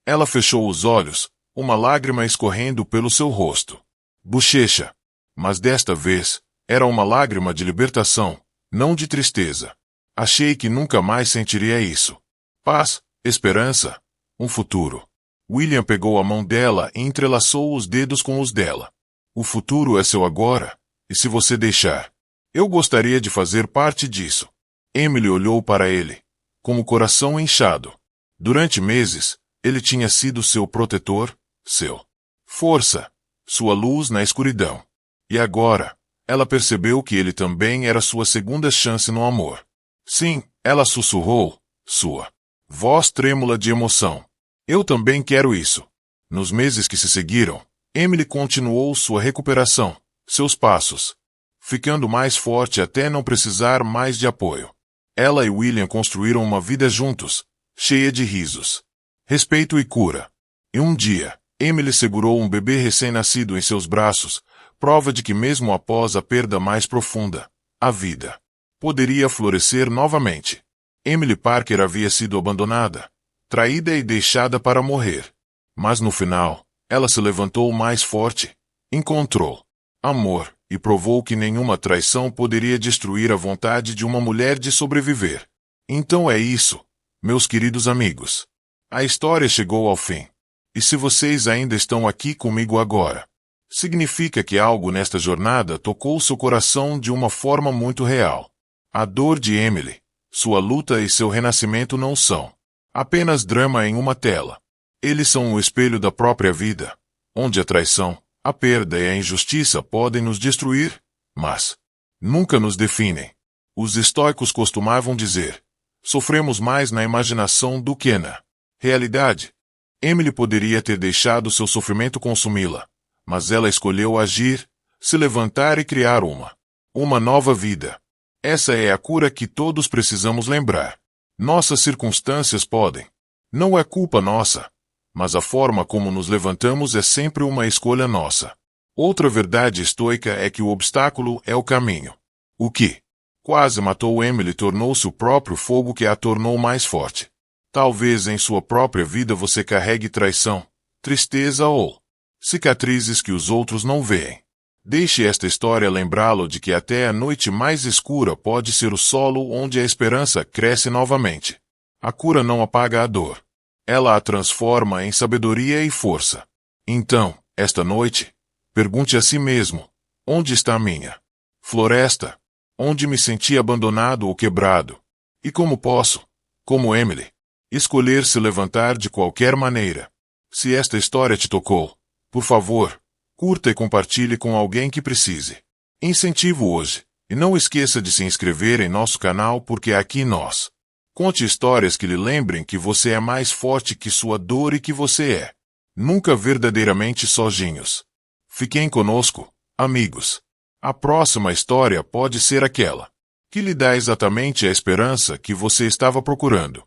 Ela fechou os olhos, uma lágrima escorrendo pelo seu rosto. Bochecha. Mas desta vez, era uma lágrima de libertação, não de tristeza. Achei que nunca mais sentiria isso. Paz, esperança, um futuro. William pegou a mão dela e entrelaçou os dedos com os dela. O futuro é seu agora, e se você deixar, eu gostaria de fazer parte disso. Emily olhou para ele, com o coração inchado. Durante meses, ele tinha sido seu protetor, seu força, sua luz na escuridão. E agora, ela percebeu que ele também era sua segunda chance no amor. Sim, ela sussurrou, sua voz trêmula de emoção. Eu também quero isso. Nos meses que se seguiram, Emily continuou sua recuperação, seus passos, ficando mais forte até não precisar mais de apoio. Ela e William construíram uma vida juntos, cheia de risos, respeito e cura. E um dia, Emily segurou um bebê recém-nascido em seus braços, prova de que mesmo após a perda mais profunda, a vida poderia florescer novamente. Emily Parker havia sido abandonada, traída e deixada para morrer. Mas no final, ela se levantou mais forte, encontrou amor e provou que nenhuma traição poderia destruir a vontade de uma mulher de sobreviver. Então é isso, meus queridos amigos. A história chegou ao fim. E se vocês ainda estão aqui comigo agora, significa que algo nesta jornada tocou seu coração de uma forma muito real. A dor de Emily, sua luta e seu renascimento não são apenas drama em uma tela. Eles são o espelho da própria vida, onde a traição, a perda e a injustiça podem nos destruir, mas nunca nos definem. Os estoicos costumavam dizer: sofremos mais na imaginação do que na realidade. Emily poderia ter deixado seu sofrimento consumi-la, mas ela escolheu agir, se levantar e criar uma nova vida. Essa é a cura que todos precisamos lembrar. Nossas circunstâncias podem. Não é culpa nossa, mas a forma como nos levantamos é sempre uma escolha nossa. Outra verdade estoica é que o obstáculo é o caminho. O que quase matou Emily tornou-se o próprio fogo que a tornou mais forte. Talvez em sua própria vida você carregue traição, tristeza ou cicatrizes que os outros não veem. Deixe esta história lembrá-lo de que até a noite mais escura pode ser o solo onde a esperança cresce novamente. A cura não apaga a dor. Ela a transforma em sabedoria e força. Então, esta noite, pergunte a si mesmo: onde está a minha floresta? Onde me senti abandonado ou quebrado? E como posso, como Emily, escolher se levantar de qualquer maneira? Se esta história te tocou, por favor, curta e compartilhe com alguém que precise. Incentivo hoje, e não esqueça de se inscrever em nosso canal porque aqui nós conte histórias que lhe lembrem que você é mais forte que sua dor e que você é nunca verdadeiramente sozinhos. Fiquem conosco, amigos. A próxima história pode ser aquela que lhe dá exatamente a esperança que você estava procurando.